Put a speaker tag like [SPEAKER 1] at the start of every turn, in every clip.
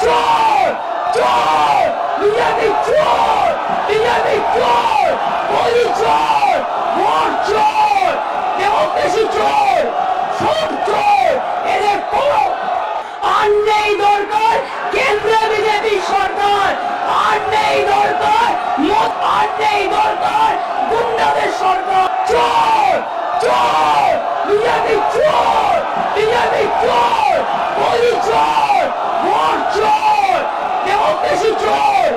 [SPEAKER 1] চোর চোর বিজেপি চোর বিজেপি চোর মোদি চোর ভোট চোর ডেমোক্রেসি চোর সব চোর এদের কোনো আর নেই দরকার কেন্দ্রে বিজেপি সরকার আর নেই দরকার আর নেই দরকার গুন্ডাদের সরকার চোর চোর বিজেপি চোর বিজেপি চোর মোদি চোর ভোট চোর ডেমোক্রেসি চোর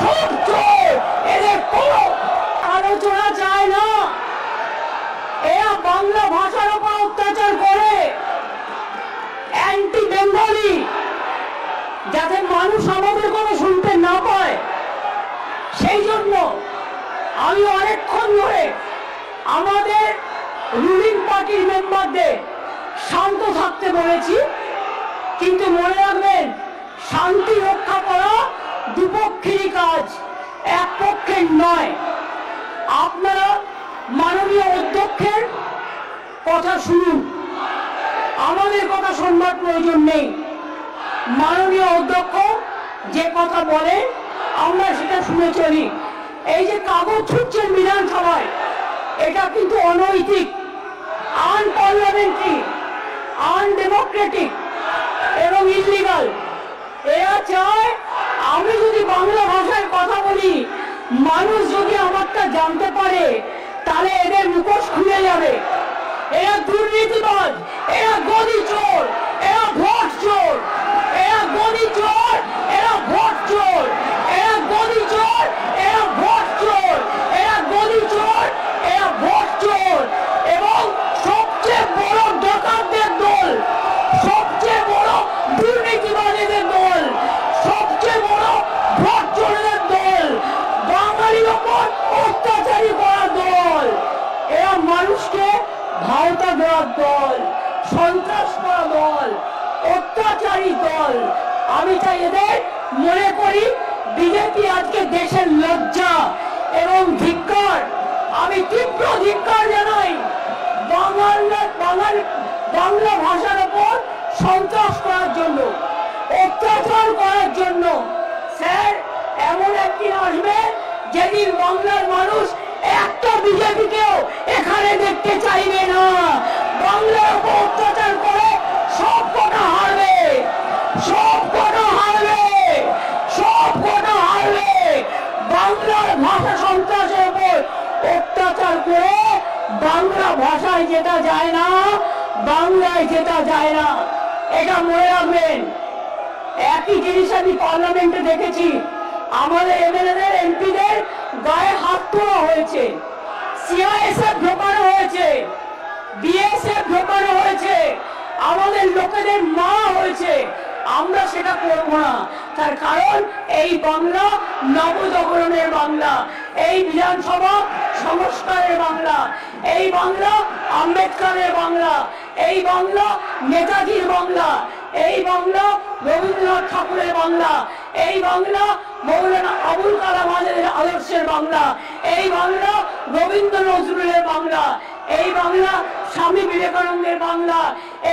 [SPEAKER 1] সব চোর এদের কোনো আলোচনা চায় না। এরা বাংলা ভাষার উপর অত্যাচার করে অ্যান্টি বেঙ্গলি যাতে মানুষ আমাদের কোনো শুনতে না পায় সেই জন্য আমি অনেকক্ষণ ধরে আমাদের রুলিং পার্টির মেম্বারদের শান্ত থাকতে বলেছি, কিন্তু মনে রাখবেন শান্তি রক্ষা করা দুপক্ষেরই কাজ, এক পক্ষের নয়। আপনারা মাননীয় অধ্যক্ষের কথা শুনুন, আমাদের কথা শুনবার প্রয়োজন নেই। মাননীয় অধ্যক্ষ যে কথা বলে আমরা সেটা শুনে চলি। এই যে কাগজ ছুটছেন বিধানসভায় এটা কিন্তু অনৈতিক, আনপার্লামেন্টারি, আনডেমোক্রেটিক এবং ইলিগাল। এরা চায় আমি যদি বাংলা ভাষায় কথা বলি মানুষ যদি আমারটা জানতে পারে তাহলে এদের মুখোশ খুলে যাবে। এরা দুর্নীতিবাজ, এরা গদি চোর, এরা ভোট চোর, এরা গদি চোর, এরা ভোট চোর, এরা গদি চোর, এরা ভোট চোর, এরা গদি চোর, এরা ভোট চোর এবং সবচেয়ে বড় ডাকাতদের দল, সবচেয়ে বড় দুর্নীতিবাজীদের দল, সবচেয়ে বড় ভোট চোরদের দল, বাঙালির ওপর অত্যাচারী করার দল। এরা মানুষকে ভাওতা দেওয়ার দল, সন্ত্রাস করা দল, অত্যাচারী দল। আমি চাই এদের মনে করি বিজেপি আজকে দেশের লজ্জা এবং ধিক্কার। আমি তীব্র ধিক্কার জানাই বাংলা ভাষার উপর সন্ত্রাস করার জন্য, অত্যাচার করার জন্য। স্যার এমন একদিন আসবে যেদিন বাংলার মানুষ একটা বিজেপিকেও এখানে দেখতে চাইবে না। বাংলার উপর অত্যাচার করে সব কটা হারবে, সব কটা হারবে, সব কটা হারবে। বাংলার ভাষা সন্ত্রাসের উপর অত্যাচার করে বাংলা ভাষায় যেটা যায় না, বাংলায় যেটা যায় না, এটা মনে রাখবেন। একই জিনিস আমি পার্লামেন্টে দেখেছি, আমাদের এমএলএদের এমপিদের গায়ে হাত তোলা হয়েছে, সিআইএসএফ ঢোকানো হয়েছে, বিএসএফ ঢোকানো হয়েছে, আমাদের লোকেদের মারা হয়েছে। আমরা সেটা করবো না, তার কারণ এই বাংলা নবজাগরণের বাংলা, এই বিধানসভা সংস্কারের বাংলা, এই বাংলা আম্বেদকরের বাংলা, এই বাংলা নেতাজির বাংলা, এই বাংলা রবীন্দ্রনাথ ঠাকুরের বাংলা, এই বাংলা মৌলানা আবুল কালাম আজাদের আদর্শের বাংলা, এই বাংলা রবীন্দ্র নজরুলের বাংলা, এই বাংলা স্বামী বিবেকানন্দের বাংলা,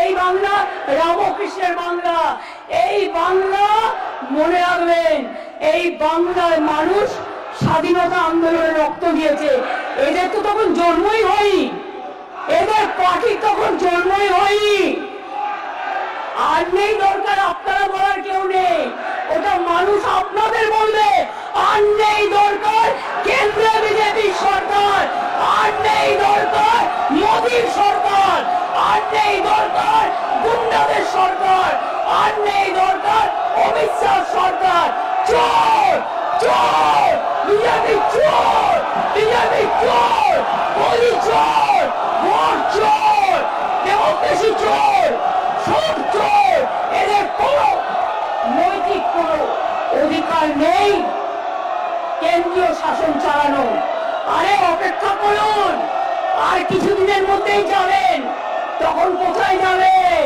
[SPEAKER 1] এই বাংলা রামকৃষ্ণের বাংলা। এই বাংলা মনে রাখবেন, এই বাংলার মানুষ স্বাধীনতা আন্দোলনে রক্ত দিয়েছে। এদের তো তখন জন্মই হয়নি, এদের পার্টি তখন জন্মই হয়নি। আর নেই দরকার আপনারা বলার কেউ নেই, ওটা মানুষ আপনাদের বলবে। আর নেই দরকার কেন্দ্রে বিজেপি সরকার, আর নেই দরকার মোদীর সরকার, আর নেই দরকার গুন্ডাদের সরকার, আর নেই দরকার অমিত শাহ সরকার। চোর চোর বিজেপি চোর বিজেপি চোর মোদী চোর ভোট চোর ডেমোক্রেসি চোর সব চোর। এদের কোনো নৈতিক কোনো অধিকার নেই কেন্দ্রীয় শাসন চালানো। আরে অপেক্ষা করুন, আর কিছুদিনের মধ্যেই যাবেন, তখন কোথায় যাবেন,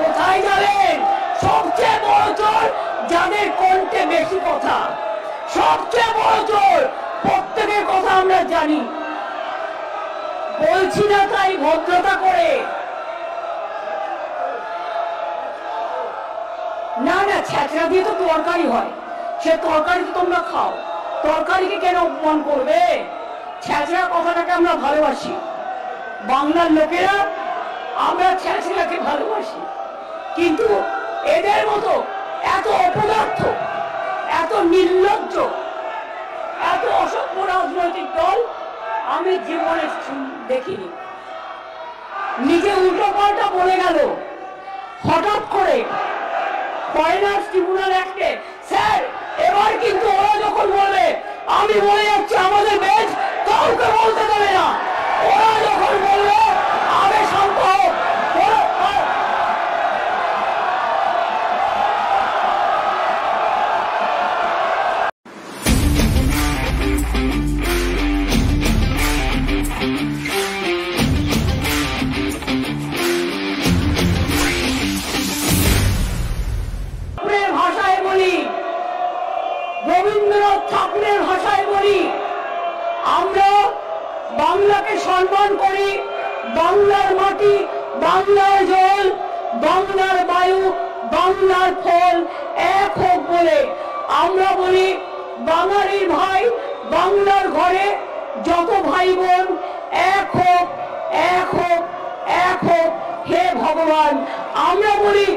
[SPEAKER 1] কোথায় যাবেন? সবচেয়ে বড় চোর যাদের কণ্ঠে বেশি কথা, সবচেয়ে বড় চোর, প্রত্যেকের কথা আমরা জানি। বলছি না তাই ভদ্রতা করে, না না, ছেঁচড়া দিয়ে তো তরকারি হয়, সে তরকারি তো তোমরা খাও, তরকারিকে কেন অপমান করবে? ছেঁচড়া কথাটাকে আমরা ভালোবাসি, বাংলার লোকেরা আমরা ছেঁচড়াকে ভালোবাসি। কিন্তু এদের মতো এত অপদার্থ, এত নির্লজ্জ, এত অসভ্য রাজনৈতিক দল আমি জীবনে দেখিনি। নিজে উল্টো পাল্টা বলে গেল হঠাৎ করে ফরেনার্স ট্রিব্যুনাল অ্যাক্টে। স্যার, এবার কিন্তু ওরা যখন বলবে আমি বলে যাচ্ছি আমাদের বেঞ্চ কাউকে বলতে দেবে না, ওরা যখন বলবে আগে শান্ত হোক। ভাষায় বলি, রবীন্দ্রনাথ ঠাকুরের ভাষায় বলি, আমরা বাংলাকে সম্মান করি। বাংলার মাটি, বাংলার জল, বাংলার বায়ু, বাংলার ফল এক হোক বলে আমরা বলি বাঙালির ভাই বাংলার ঘরে যত ভাই বোন এক হোক, এক হোক, এক হোক। হে ভগবান, আমরা বলি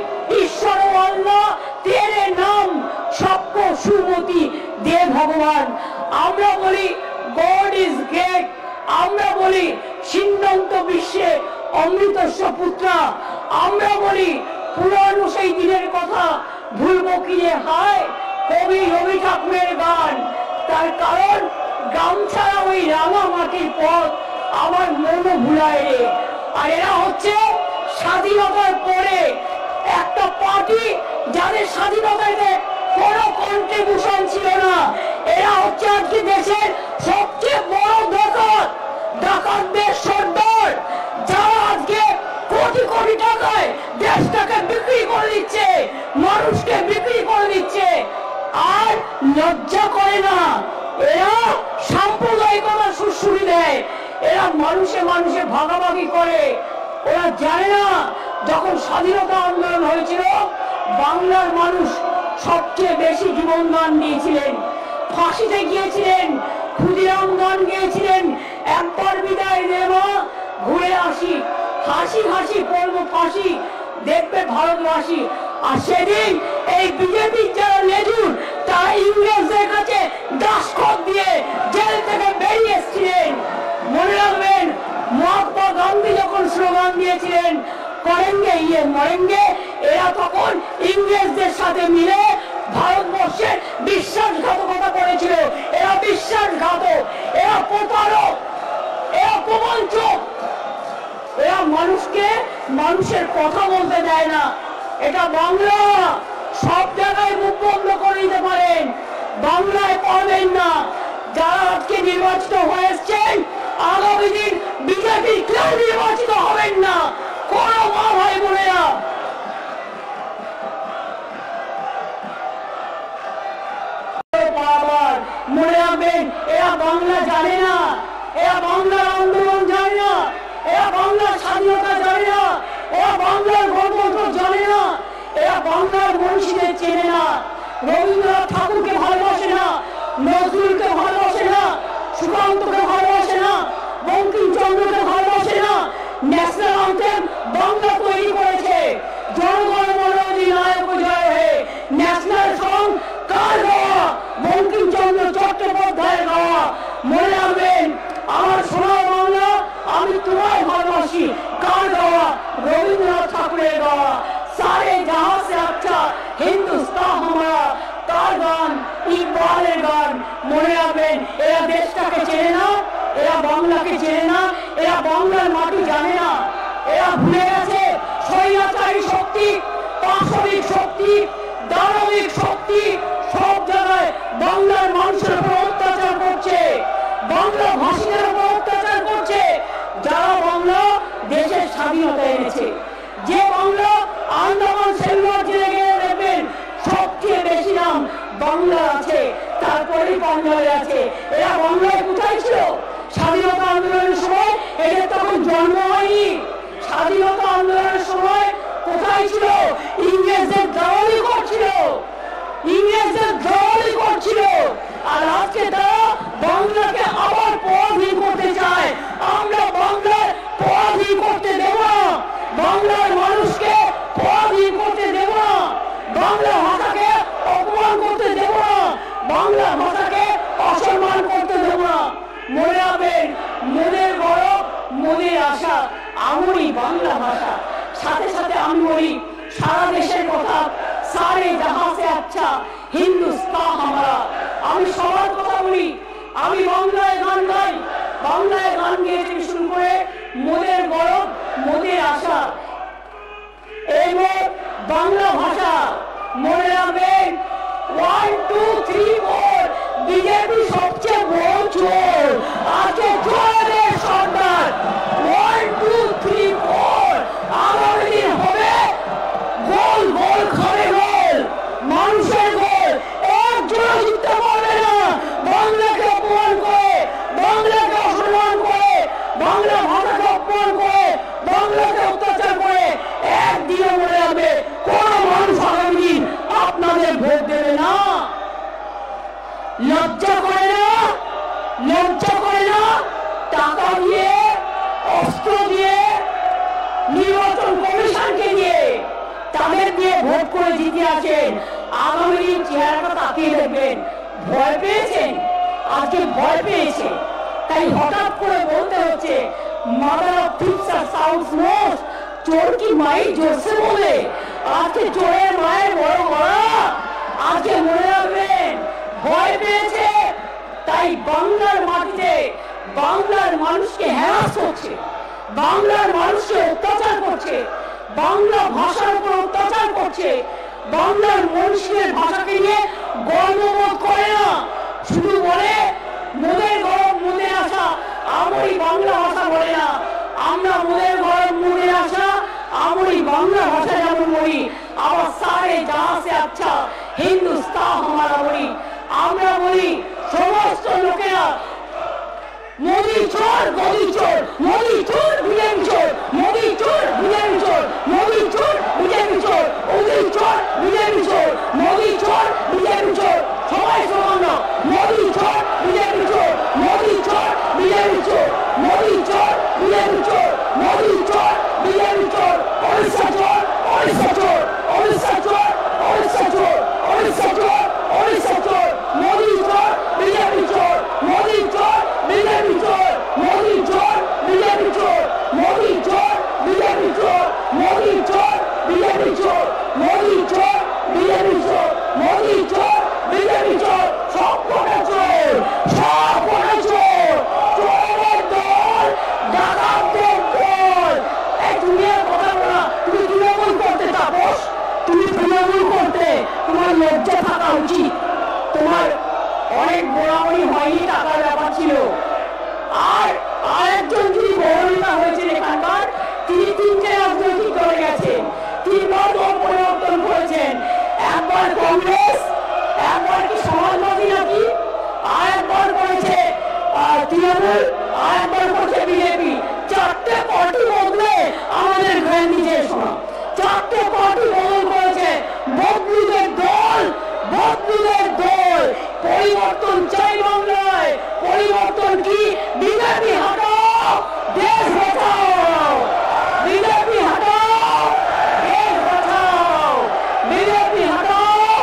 [SPEAKER 1] ঈশ্বর আল্লাহ তেরে নাম সবকো সুমতি দে ভগবান। আমরা বলি গড ইজ গ্রেট। আমরা বলি সিন্ধন্ত বিশ্বে অমৃতস্ব পুত্রা। আমরা বলি পুরানো সেই দিনের কথা ভুলবো কি যে হায়, কবি রবি ঠাকুরের গান। তার কারণ গামছাড়া ওই রাঙা মাটির পথ আমার মনও ভুলায় রে। আর এরা হচ্ছে স্বাধীনতার পরে একটা পার্টি যাদের স্বাধীনতাতে কোনো কন্ট্রিবিউশন ছিল না। এরা হচ্ছে আজকে দেশের সবচেয়ে বড় ডাকাত, ডাকাতদের সর্দার, যারা আজকে কোটি কোটি টাকায় দেশটাকে বিক্রি করে দিচ্ছে, মানুষকে বিক্রি করে দিচ্ছে, আর লজ্জা করে না। এরা সাম্প্রদায়িকতা সুশ্রুতি দেয়, এরা মানুষে মানুষে ভাগাভাগি করে। ওরা জানে না যখন স্বাধীনতা আন্দোলন হয়েছিল বাংলার মানুষ সবচেয়ে বেশি জীবন দান দিয়েছিলেন, ফাঁসিতে গিয়েছিলেন, ক্ষুদিরাম গান গিয়েছিলেন, একবার বিদায় দেওয়া ঘুরে আসি, হাসি হাসি পড়বো ফাঁসি, দেখবে ভারতবাসী। আর সেদিন এই বিজেপির যারা লেজুর তারা ইংরেজদের কাছে দাসখত দিয়ে জেল থেকে বেরিয়ে এসেছিলেন। মনে রাখবেন মহাত্মা গান্ধী যখন স্লোগান দিয়েছিলেন করেঙ্গে ইয়ে মরেঙ্গে, এরা তখন ইংরেজদের সাথে মিলে ভারতবর্ষের বিশ্বাসঘাতকতা করেছিল। এরা বিশ্বাসঘাতক, এরা প্রতারক, এরা প্রবঞ্চক, এরা মানুষকে মানুষের কথা বলতে দেয় না। এটা বাংলা, সব জায়গায় মুখ বন্ধ করে দিতে পারেন, বাংলায় পারবেন না। যারা আজকে নির্বাচিত হয়েছেন আগামী দিন বিজেপির কেউ নির্বাচিত হবেন না, কোন মা ভাই বোনেরা। মনে রাখবেন এরা বাংলা জানে না, এরা বাংলার আন্দোলন জানে না, এরা বাংলার স্বাধীনতা জানে না, এরা বাংলার গণতন্ত্র জানে না, এরা বাংলার মনীষীদের চেনে না। রবীন্দ্রনাথ ঠাকুরকে ভালোবাসে না, নজরুলকে ভালোবাসে না, সুকান্তকে ভালোবাসে না, বঙ্কিমচন্দ্রকে ভালোবাসে না। ন্যাশনাল অ্যান্থেম বাংলা তৈরি করেছে, জনগণ মন অধিনায়ক জয় হে। ন্যাশনাল সং কার গাওয়া? বঙ্কিমচন্দ্র চট্টোপাধ্যায়ের গাওয়া। মনে রাখবেন আমার সোনার বাংলা আমি তোমায় ভালোবাসি কার গাওয়া? রবীন্দ্রনাথ ঠাকুরের গাওয়া। সারে জাহাঁ সে আচ্ছা হিন্দুস্তান হামারা কার গান? ইকবালের গান। মনে রাখবেন এরা দেশটাকে চেনে না, এরা বাংলাকে চেনে না, এরা বাংলার মাটি জানে না। এরা ভুলে গেছে স্বৈরাচারী শক্তি, পাশবিক শক্তি, দানবিক শক্তি সব জায়গায় বাংলার মানুষের উপর অত্যাচার করছে, বাংলা ভাষীদের উপর অত্যাচার করছে। যারা বাংলা দেশের স্বাধীনতা এনেছে, যে বাংলা আন্দামান সেলুলার জেলে গিয়ে দেখবেন সবচেয়ে বেশি নাম বাংলা আছে, তারপরেই বাংলায় আছে। এরা বাংলায় কোথায় ছিল স্বাধীনতা আন্দোলনের সময়? এদের তখন জন্ম হয়নি। স্বাধীনতা আন্দোলনের সময় কোথায় ছিল? ইংরেজদের দালালি করছিল, ইংরেজদের দালালি করছিল। আর আজকে তারা বাংলাকে আবার পরাধীন করতে চায়। আমরা বাংলার পরাধীন করতে দেব না, বাংলার মানুষকে পরাধীন করতে দেব না, বাংলা ভাষাকে অপমান করতে দেব না, বাংলা ভাষাকে অসম্মান করতে দেব না। মনে রাখবেন, মনের গৌরব, মনের আশা, আমরই বাংলা ভাষা। সাথে সাথে আমি বলি সারা দেশের কথা, সারে জাহাঁ সে আচ্ছা হিন্দুস্তান হামারা। আমি সবার কথা বলি, আমি বাংলায় গান গাই, বাংলায় গান গেয়ে শুরু করে মনের গৌরব, মনের আশা এবং বাংলা ভাষা। মনে রাখবেন 1 2 3 4 বিজেপি সবচেয়ে বড় চোর, আজকে চোরের সরকার। 1 2 3 4 আগামী দিন হবে গোল গোল খাবে গোল, মানুষের গোল। একজন জিততে পারবে না বাংলাকে অপমান করে, বাংলাকে অসম্মান করে, বাংলা ভাষাকে অপমান করে, বাংলাকে অত্যাচার করে। একদিনে মনে রাখবে কোন মানুষ আগামী দিন আপনাদের ভোট দেবে না। লজ্জা করে না, লজ্জা করে না? টাকা দিয়ে, অস্ত্র দিয়ে, নির্বাচন কমিশনকে দিয়ে, তাদের দিয়ে ভোট করে জিতে আছেন। আগামী দিন চেহারাটা তাকিয়ে দেখবেন, ভয় পেয়েছেন, আজকে ভয় পেয়েছে, তাই হঠাৎ করে বলতে হচ্ছে মাদার অফ থিপস আর সাউন্ডস মোস্ট। চোর কি মাই জোরসে বলে? আজকে চোরের মায়ের বড় গলা। আজকে মনে রাখবেন, ভয় পেয়েছে, তাই বাংলার মাটিতে বাংলার মানুষকে হ্যারাস করছে, বাংলার মানুষকে অত্যাচার করছে, বাংলা ভাষার উপর অত্যাচার করছে, বাংলার মনীষীদের ভাষাকে নিয়ে গর্ববোধ করে না, শুধু বলে মোদের গরম মনে আসা আমরি বাংলা ভাষা বলে না। আমরা মোদের গরম মনে আসা আমরি বাংলা ভাষা যেমন বলি, আবার সারে জাহাঁ সে আচ্ছা হিন্দুস্তান হামারা বলি। আমরা বলি সমস্ত লোকেরা মোদি চোর, মোদি চোর, মোদি চোর, বিজেপি চোর, মোদি চোর, বিজেপি চোর, মোদি চোর, বিজেপি চোর, মোদি চোর, বিজেপি চোর, মোদি চোর, বিজেপি চোর। সবাই সমান না, মোদি চোর, বিজেপি চোর, মোদি চোর, বিজেপি চোর, মোদি চোর, বিজেপি চোর, মোদি চোর, বিজেপি চোর, ওড়িশা চোর, ওড়িশা চোর, ওড়িশা চোর, ওড়িশা চোর, ওড়িশা চোর, ওড়িশা চোর, মোদি চোর, বিজেপি চোর, মোদি চোর, বিজেপি চোর, মোদি চোর, বিজেপি চোর, মোদি চোর, বিজেপি চোর, মোদি চোর, বিজেপি চোর, মোদি চোর, বিজেপি চোর, মোদি চোর, বিজেপি চোর। সব কটা চোর, সব কটা চোর, চোরের দল, ডাকাতদের দল। এই তুমি আর কথা বলা, তুমি তৃণমূল করতে তাপস, তুমি তৃণমূল করতে, তোমার লজ্জা থাকা উচিত। তোমার অনেক বড়াবড়ি হয়নি, টাকার ব্যাপার ছিল। আর আরেকজন যিনি বড় হয়েছেন এখানকার, তিনি 3টে রাজনৈতিক দলে গেছেন, 3বার দল পরিবর্তন করেছেন। একবার কংগ্রেস, একবার কি সমাজবাদী নাকি, আর একবার করেছে তৃণমূল, আর একবার করেছে বিজেপি। 4টে পার্টি বদলে আমাদের গ্র্যান্ড নিজের শোনা, 4টে পার্টি বদল করেছে। বদলুদের দল, বদলুদের দল। পরিবর্তন চাই বাংলায়, পরিবর্তন কি? বিজেপি হটাও, দেশ বাঁচাও, বিজেপি হটাও, দেশ বাঁচাও, বিজেপি হটাও,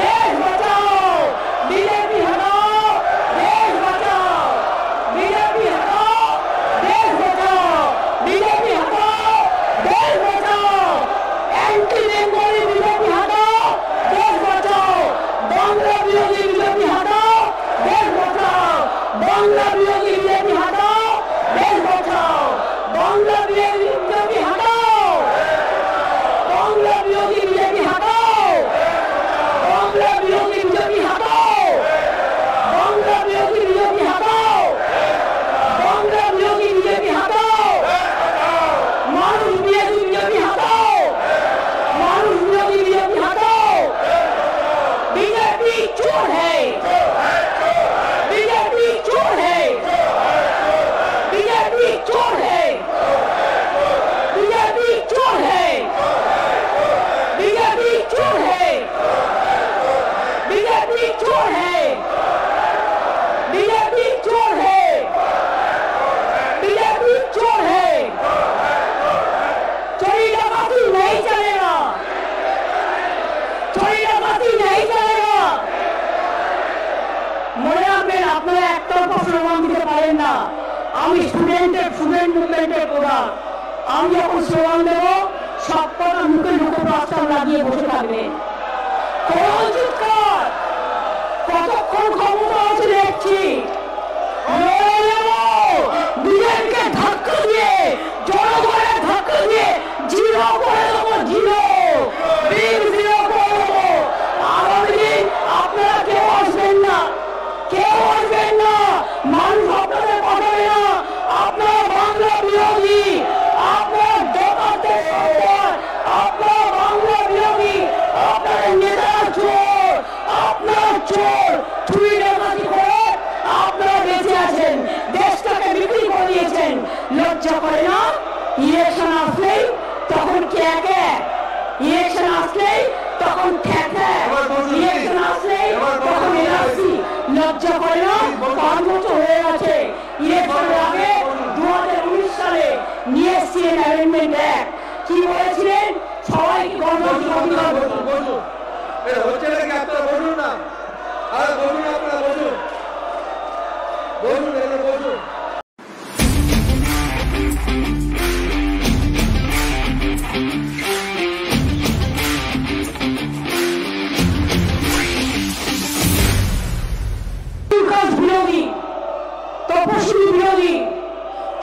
[SPEAKER 1] দেশ বাঁচাও, বিজেপি হটাও, দেশ বাঁচাও, বিজেপি হটাও, দেশ বাঁচাও, বিজেপি হটাও, দেশ বাঁচাও, অ্যান্টি বেঙ্গলি বিজেপি হটাও, দেশ বাঁচাও, বাংলা বিরোধী বিজেপি হটাও, দেশ বাঁচাও, বাংলা বিরোধী বিজেপি হটাও, দেশ বাঁচাও, বাংলা बीजेपी चोर है, बीजेपी चोर है, बीजेपी चोर है। चोरी डकाती नहीं चलेगा, चोरी डकाती नहीं चलेगा। মনে রাখবেন, আপনারা একতরফা স্লোগান দিতে পারেন না। আমি স্টুডেন্ট মুভমেন্টের প্রধান, আমি যখন স্লোগান দেব সব কথা মুখে প্রস্তাব লাগিয়ে বসে থাকবেন। কতক্ষণ ক্ষমতা আছে দেখছি, বিজেপিকে ধাক্কা দিয়ে, জনগণের ধাক্কা দিয়ে জিরো করে দেবো, জিরো করে দেবো। আগামী দিন আপনারা কেউ আসবেন না, কেউ আসবেন না, মানুষ আপনাদের পাঠাবে না। আপনারা বাংলা বিরোধী, আপনার দোকানদের সরকার, আপনার বাংলা বিরোধী, আপনার নেতারা চোর, আপনার চোর। চুরি ডাকাতি করে আপনারা বেঁচে আছেন, দেশটাকে বিক্রি করে দিয়েছেন। লজ্জা করে না? ইলেকশন আসলেই তখন কে কে, ইলেকশন আসলেই তখন ঠেকে, ইলেকশন আসলেই তখন এনআরসি। লজ্জা করে না? 5 বছর হয়ে গেছে। ইলেকশনের আগে 2019 সালে নিয়ে এসেছিলেন অ্যামেন্ডমেন্ট অ্যাক্ট। কি বলেছিলেন? সবাইকে গণতান্ত্রিক অধিকার বসুন।
[SPEAKER 2] এটা হচ্ছে নাকি? আপনারা বসুন না, আর বসুন, আপনারা বসুন, বসুন, এটা বসুন।
[SPEAKER 1] বিরোধী, তপশিলি বিরোধী,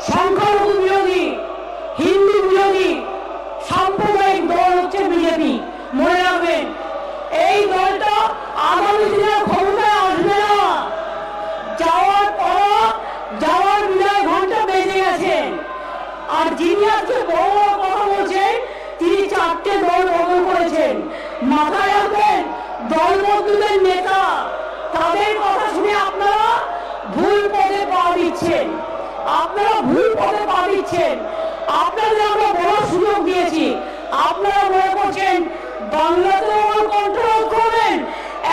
[SPEAKER 1] সংখ্যালঘু বিরোধী, হিন্দু বিরোধী সাম্প্রদায়িক দল হচ্ছে বিজেপি। মনে রাখবেন, এই দলটা আগামী দিনে ক্ষমতায় আসবে না। যাওয়ার বিদায় ঘন্টা বেজে গেছেন। আর যিনি আজকে বড় বড় কথা বলছেন, তিনি 4টে দল বদল করেছেন। মাথায় রাখবেন, দলবদলুদের নেতা, তাদের কথা শুনে আপনারা ভুল পথে পা দিচ্ছেন, আপনারা ভুল পথে পা দিচ্ছেন। আপনাদের আমরা বড় সুযোগ দিয়েছি, আপনারা মনে করছেন বাংলাতে কন্ট্রোল করবেন।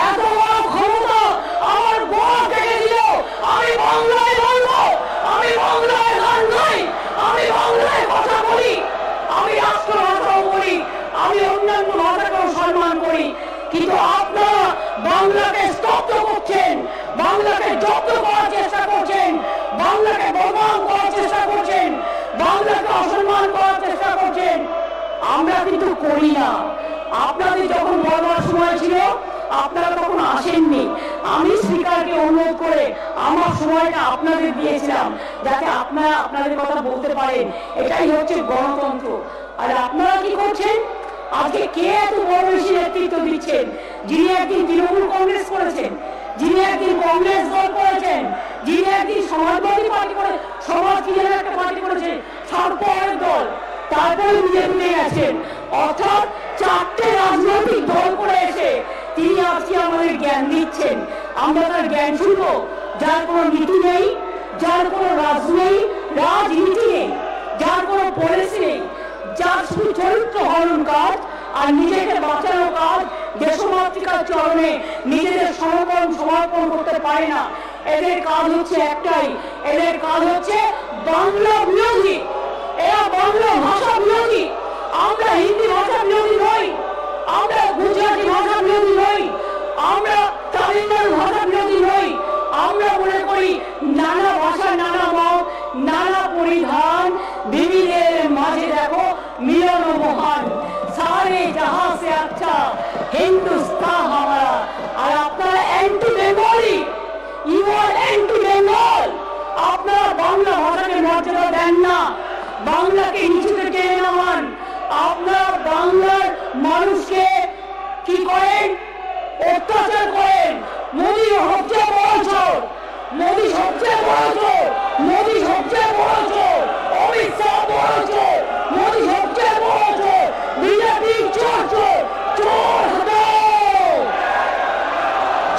[SPEAKER 1] এত বড় ক্ষমতা আমার বড় কেটে দিল। আমি বাংলায় বলবো, আমি বাংলায় গান গাই, আমি বাংলায় কথা বলি, আমি রাষ্ট্র ভাষাও বলি, আমি অন্যান্য ভাষাকেও সম্মান করি। কিন্তু আপনারা বাংলাকে স্তব্ধ করছেন, বাংলাকে জব্দ করার চেষ্টা করছেন, বাংলাকে বদনাম করার চেষ্টা করছেন, বাংলাকে অসম্মান করার চেষ্টা করছেন। আমরা কিন্তু করি না। আপনাদের যখন বলবার সময় ছিল আপনারা তখন আসেননি। আমি স্পিকারকে অনুরোধ করে আমার সময়টা আপনাদের দিয়েছিলাম, যাতে আপনারা আপনাদের কথা বলতে পারেন। এটাই হচ্ছে গণতন্ত্র। আর আপনারা কি করছেন? আজকে কে এত বড় বেশি নেতৃত্ব দিচ্ছেন? যিনি একদিন তৃণমূল কংগ্রেস করেছেন, যিনি একদিন কংগ্রেস দল করেছেন, যিনি একদিন সমাজবাদী পার্টি করে, সমাজ কি যেন একটা পার্টি করেছে, সার্বজনীন দল, তারপরে বিজেপিতে গেছেন। অর্থাৎ 4টে রাজনৈতিক দল করে এসে তিনি আজকে আমাদের জ্ঞান দিচ্ছেন। আমরা তার জ্ঞান শুনবো? যার কোনো নীতি নেই, যার কোনো রাজনীতি নেই, যার কোনো পলিসি নেই, যার শুধু চরিত্র হরণ কাজ আর নিজেকে বাঁচানো কাজ, দেশমাতৃকার চরণে নিজেদের সমর্পণ করতে পারে না। এদের কাজ হচ্ছে একটাই, এদের কাজ হচ্ছে বাংলা বিরোধী। এরা বাংলা ভাষা বিরোধী। আমরা হিন্দি ভাষা বিরোধী নই, আমরা গুজরাটি ভাষা বিরোধী নই, আমরা তামিলনাড়ু ভাষা বিরোধী নই। আমরা মনে করি নানা ভাষা, নানা মত, নানা পরিধান, বিবিধের মাঝে দেখো মিলন মহান। সারে জাহাঁ সে আচ্ছা হিন্দুস্তান হামারা। আর আপনারা anti Bengali, you are anti Bengal. আপনারা বাংলা ভাষাকে মর্যাদা দেন না, বাংলাকে নিচুতে টেনে নামান। আপনারা বাংলার মানুষকে কি করেন? অত্যাচার করেন। মোদী সবচেয়ে বড় চোর, মোদী সবচেয়ে বড় চোর, মোদী সবচেয়ে বড় চোর, অমিত শাহ বড় চোর, মোদী সবচেয়ে বড় চোর, বিজেপি চোর চোর। চোর হটাও,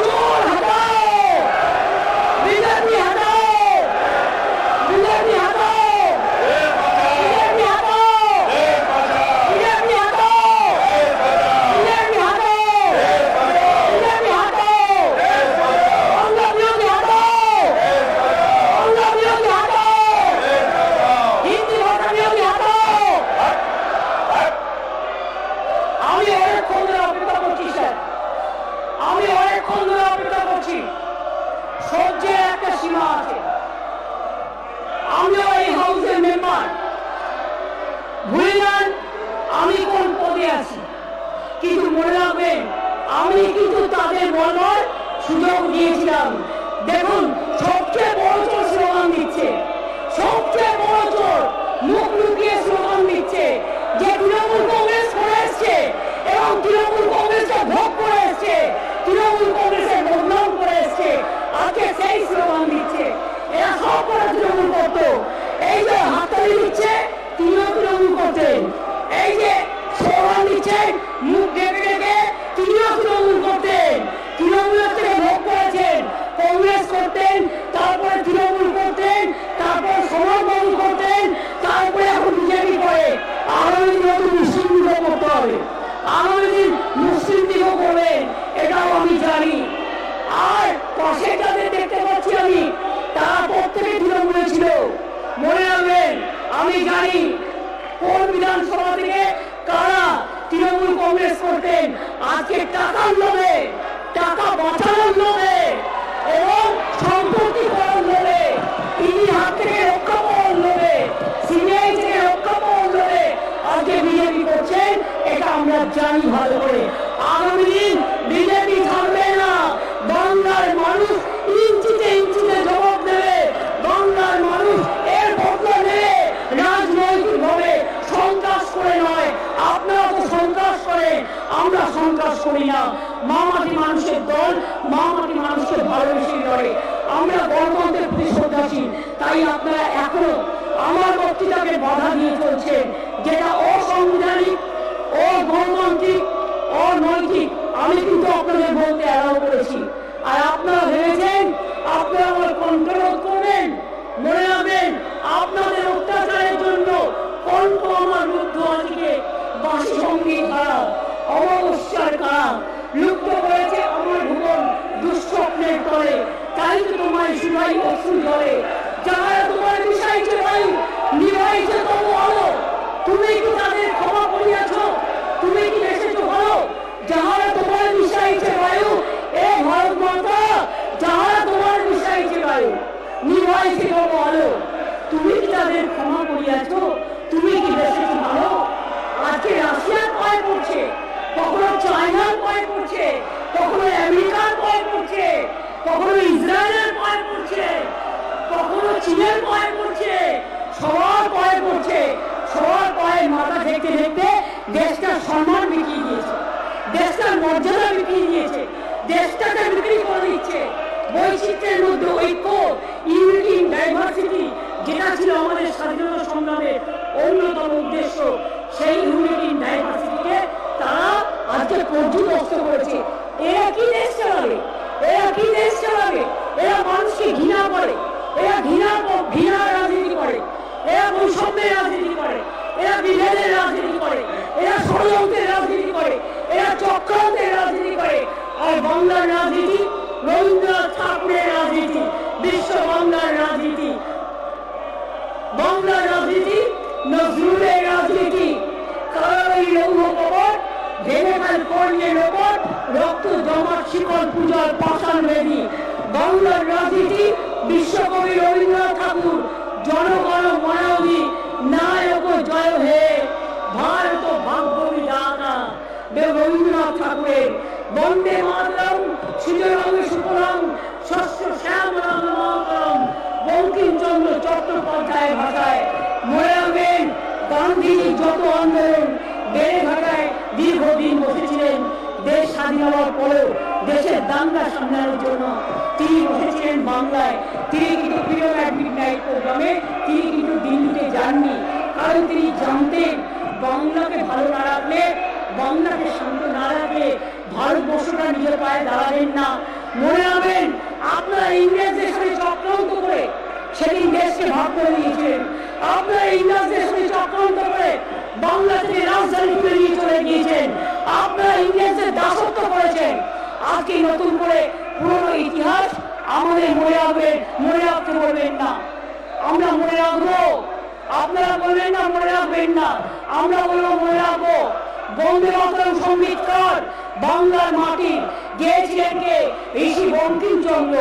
[SPEAKER 1] চোর হটাও, বিজেপি হটাও, বিজেপি হটাও, বিজেপি হটাও, বিজেপি হটাও, বিজেপি হটাও, বিজেপি হটাও। আমি অনেকক্ষণ ধরে অপেক্ষা করছি। সহ্যের একটা সীমা আছে। আমিও এই হাউসের মেম্বার। ভুলে যান আমি কোন পদে আছি, কিন্তু মনে রাখবেন আমি কিন্তু তাদের বলবার সুযোগ দিয়েছিলাম। দেখুন, সবচেয়ে বড় চোর স্লোগান দিচ্ছে, সবচেয়ে বড় চোর মুখ লুকিয়ে স্লোগান দিচ্ছে যে তৃণমূল কংগ্রেস করে এসছে এবং তৃণমূল কংগ্রেসের ভোগ করে এসছে, তৃণমূল কংগ্রেসের বদনাম করে এসছে, আজকে সেই স্লোগান দিচ্ছে। এরা সব করে তৃণমূল করতো। এই যে হাততালি দিচ্ছে তিনিও তৃণমূল করতেন। এই যে স্লোগান দিচ্ছেন মুখ ডেকে ডেকে তিনিও তৃণমূল করতেন। তৃণমূলের থেকে ভোগ করেছেন, কংগ্রেস করতেন, তারপরে তৃণমূল করতেন, তারপর সমাজবাদী করতেন, তারপরে এখন বিজেপি করে। আগামী দিন নতুন মুসলিম লীগও করতে হবে, আগামী দিন মুসলিম লীগও করবেন, এটাও আমি জানি। আর পাশে যাদের দেখতে পাচ্ছি আমি, তারা প্রত্যেকে তৃণমূলে ছিল। মনে রাখবেন আমি জানি কোন বিধানসভা থেকে কারা তৃণমূল কংগ্রেস করতেন। আজকে টাকার লোভে, টাকা বাঁচানোর লোভে এবং সম্পত্তি করার লোভে, তিনি হাত থেকে রক্ষা পাওয়ার লোভে, সিবিআই থেকে রক্ষা পাওয়ার লোভে আজকে বিজেপি করছেন, এটা আমরা জানি ভালো করে। আগামী দিন বিজেপি থাকবে না। বাংলার মানুষ ইঞ্চিতে ইঞ্চিতে জবাব দেবে। বাংলার মানুষ এর বদলা নেবে রাজনৈতিকভাবে, সন্ত্রাস করে নয়। আপনারা তো সন্ত্রাস করেন, আমরা সন্ত্রাস করি না। মামাটি মানুষের দল, মামাটি মানুষকে ভালোবেসে লড়ে। আমরা গণতন্ত্রের প্রতি শ্রদ্ধাশীল, তাই আপনারা এখনো আমার বক্তৃতাকে বাধা দিয়ে চলছেন, যেটা অসাংবিধানিক, অগণতান্ত্রিক, অনৈতিক। আমি কিন্তু আপনাদের বলতে অ্যালাউ করেছি। আর আপনারা ভেবেছেন আপনারা আমার কন্ট্রোল করবেন। মনে রাখবেন আপনাদের অত্যাচারের জন্য কণ্ঠ আমার রুদ্ধ আজকে বাঁশি সঙ্গীত হারা, অমাবস্যার কারা লুপ্ত করেছে আমার ভুবন দুঃস্বপ্নের তলে। তাই তো তোমার শুনাই অশ্রু ঝরে, যারা তোমার বিষাইছে বায়ু, নিভাইছে তবু আলো। তুমি কি তাদের ক্ষমা করিয়াছ? তুমি কি এসেছো ভালো? যাহারা তোমার বিষাইছে বায়ু, এ ভারত মাতা, যাহারা তোমার বিষাইছে বায়ু, নিভাইছে তবু আলো। তুমি কি তাদের ক্ষমা করিয়াছ? তুমি কি এসেছো ভালো? আজকে রাশিয়ার পায়ে পড়ছে, কখনো চায়নার পায়ে পড়ছে, কখনো আমেরিকার পায়ে পড়ছে, কখনো ইসরায়েলের পায়ে পড়ছে, কখনো চীনের পায়ে পড়ছে, সবার পায়ে পড়ছে। সবার পায়ে মাথা দেখতে দেখতে দেশটার সম্মান বিক্রি দিয়েছে, দেশটার মর্যাদা বিক্রি দিয়েছে, দেশটাকে বিক্রি করে দিচ্ছে। বৈচিত্র্যের মধ্যে ঐক্য, ইউনিটি ইন ডাইভার্সিটি, যেটা ছিল আমাদের স্বাধীনতা সংগ্রামের অন্যতম উদ্দেশ্য, সেই ইউনিটি ইন ডাইভার্সিটিকে তারা আজকে পর্যুদস্ত করেছে। এরা কি দেশ চালাবে? এরা কি দেশ চালাবে? এরা মানুষকে ঘৃণা করে, এরা ঘৃণার রাজনীতি করে, এরা বৈষম্যের রাজনীতি করে, এরা বিভেদের রাজনীতি করে, এরা ষড়যন্ত্রের রাজনীতি করে, এরা চক্রান্তের রাজনীতি করে। আর বাংলার রাজনীতি রবীন্দ্রনাথ ঠাকুরের রাজনীতি, বিশ্ব বাংলার রাজনীতি, বাংলার রাজনীতি নজরুলের রাজনীতি। কারাবরী লৌহ কবর, ভেঙে কর্ণের ওপর রক্ত জমাট শিকল পূজার পাষাণ বেদী। বাংলার রাজনীতি বিশ্বকবি রবীন্দ্রনাথ ঠাকুর, জনগণ মনাবি নায়ক জয় হে ভারত ভাগ্য বিধাতা, রবীন্দ্রনাথ ঠাকুরের বন্দে মাতরম শ্রীরং সুফলং শস্য শ্যামলাং মাতরম, বঙ্কিমচন্দ্র চট্টোপাধ্যায়ের ভাষায়। মনে রাখবেন গান্ধীজি যত আন্দোলন বেড়ে ঘাটায় দীর্ঘদিন বসেছিলেন, দেশ স্বাধীন হওয়ার পরেও দেশের দাঙ্গা সামলানোর জন্য তিনি বসেছিলেন বাংলায়। তিনি কিন্তু ফ্রিডম অ্যাট মিডনাইট প্রোগ্রামে তিনি কিন্তু দিল্লিতে যাননি, কারণ তিনি জানতেন বাংলাকে ভালো না রাখলে, বাংলাকে শান্ত না রাখলে ভারতবর্ষটা নিজের পায়ে দাঁড়াবেন না। মনে রাখবেন আপনারা ইংরেজদের সাথে চক্রান্ত করে সেদিন দেশকে ভাগ করে দিয়েছিলেন। আপনারা ইংরেজদের সাথে চক্রান্ত করে বাংলা থেকে রাজধানী পেরিয়ে চলে গিয়েছেন। আপনারা ইংরেজদের দাসত্ব করেছেন। আজকে নতুন করে পুরনো ইতিহাস আমাদের মনে রাখতে বলবেন না। আমরা মনে রাখবো, আপনারা বলবেন না মনে রাখবেন না, আমরা বলবো মনে রাখবো। বন্দে মাতরম সঙ্গীতকার বাংলার মাটি গিয়েছিলেন কে? ঋষি বঙ্কিমচন্দ্র।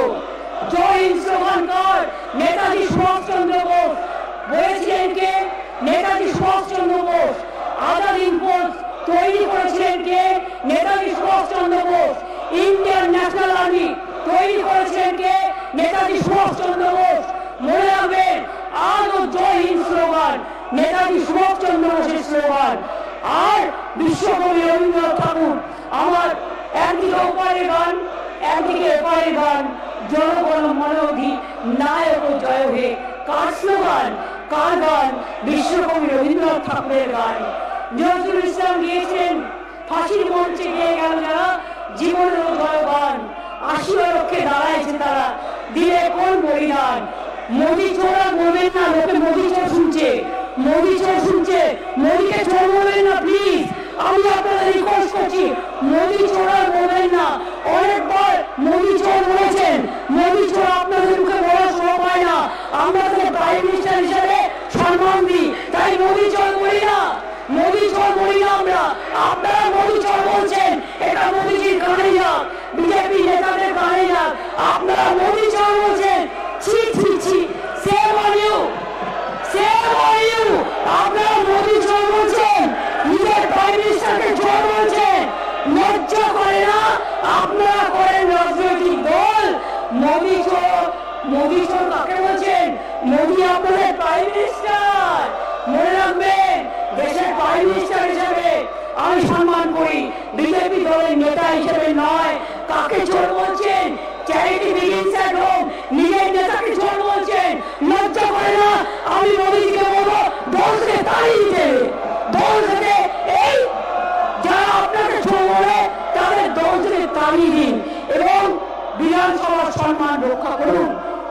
[SPEAKER 1] জয় হিন্দ স্লোগান কর নেতাজি সুভাষচন্দ্র বোস। বলেছিলেন কে? নেতাজি সুভাষচন্দ্র বোস। আজাদ হিন্দ ফৌজ তৈরি করেছিলেন কে? Netaji Subhash Chandra Bose. Indian national army তৈরি করেছিলেন কে? নেতাজি সুভাষচন্দ্র বোস। মনে রাখবেন, আজও জয় হিন্দ স্লোগান নেতাজি সুভাষচন্দ্র বোসের স্লোগান। আর বিশ্বকবি রবীন্দ্রনাথ ঠাকুর আমার একদিকে ওপারে গান, একদিকে এপারে গান, জনগণ মনোধি নায়ক জয় হে। কার স্লোগান, কার গান? বিশ্বকবি রবীন্দ্রনাথ ঠাকুরের গান। নজরুল ইসলাম গিয়েছেন ফাঁসির মঞ্চে, গিয়ে গেল যারা জীবনের জয় গান। ৮০ লক্ষে দাঁড়াইছে তারা, দিলে কোন বলিদান। মোদি চোরা বলবেন না, লোকে মোদি চোর শুনছে, মোদি চোর শুনছে, মোদিকে চোর বলবেন না প্লিজ। আমি আপনাদের রিকোয়েস্ট করছি, মোদি চোরা বলবেন না। অনেকবার মোদি চোর বলেছেন, মোদি চোর আপনাদের মুখে বলার সময় পায় না। আমরা তাকে প্রাইম মিনিস্টার হিসেবে সম্মান দিই, তাই মোদি চোর বলি না, মোদি চোর বলি না আমরা। আপনারা মোদি চোর বলছেন, এটা মোদিজির কানে যাক, বিজেপি নেতাদের কানে যাক। আপনারা মোদি চোর বলছেন, ছি ছি ছি, shame on you, shame on you. আপনারা মোদি চোর বলছেন, নিজের প্রাইম মিনিস্টারকে চোর বলছেন, লজ্জা করে না? আপনারা করেন রাজনৈতিক দল। মোদি চোর, মোদি চোর কাকে বলছেন? মোদি আপনাদের প্রাইম মিনিস্টার। মনে রাখবেন, দেশের প্রাইম মিনিস্টার হিসেবে আমি সম্মান করি, বিজেপি দলের নেতা হিসেবে নয়। কাকে চোর বলছেন? চ্যারিটি বিগিনস অ্যাট হোম, নিজের নেতাকে চোর বলছেন, লজ্জা করে না? আমি মোদিজিকে বলবো, দল থেকে তাড়িয়ে দিতে, দল থেকে এই যারা আপনাকে চোর বলে তাদের দল থেকে তাড়িয়ে দিন এবং বিধানসভার সম্মান রক্ষা করুন,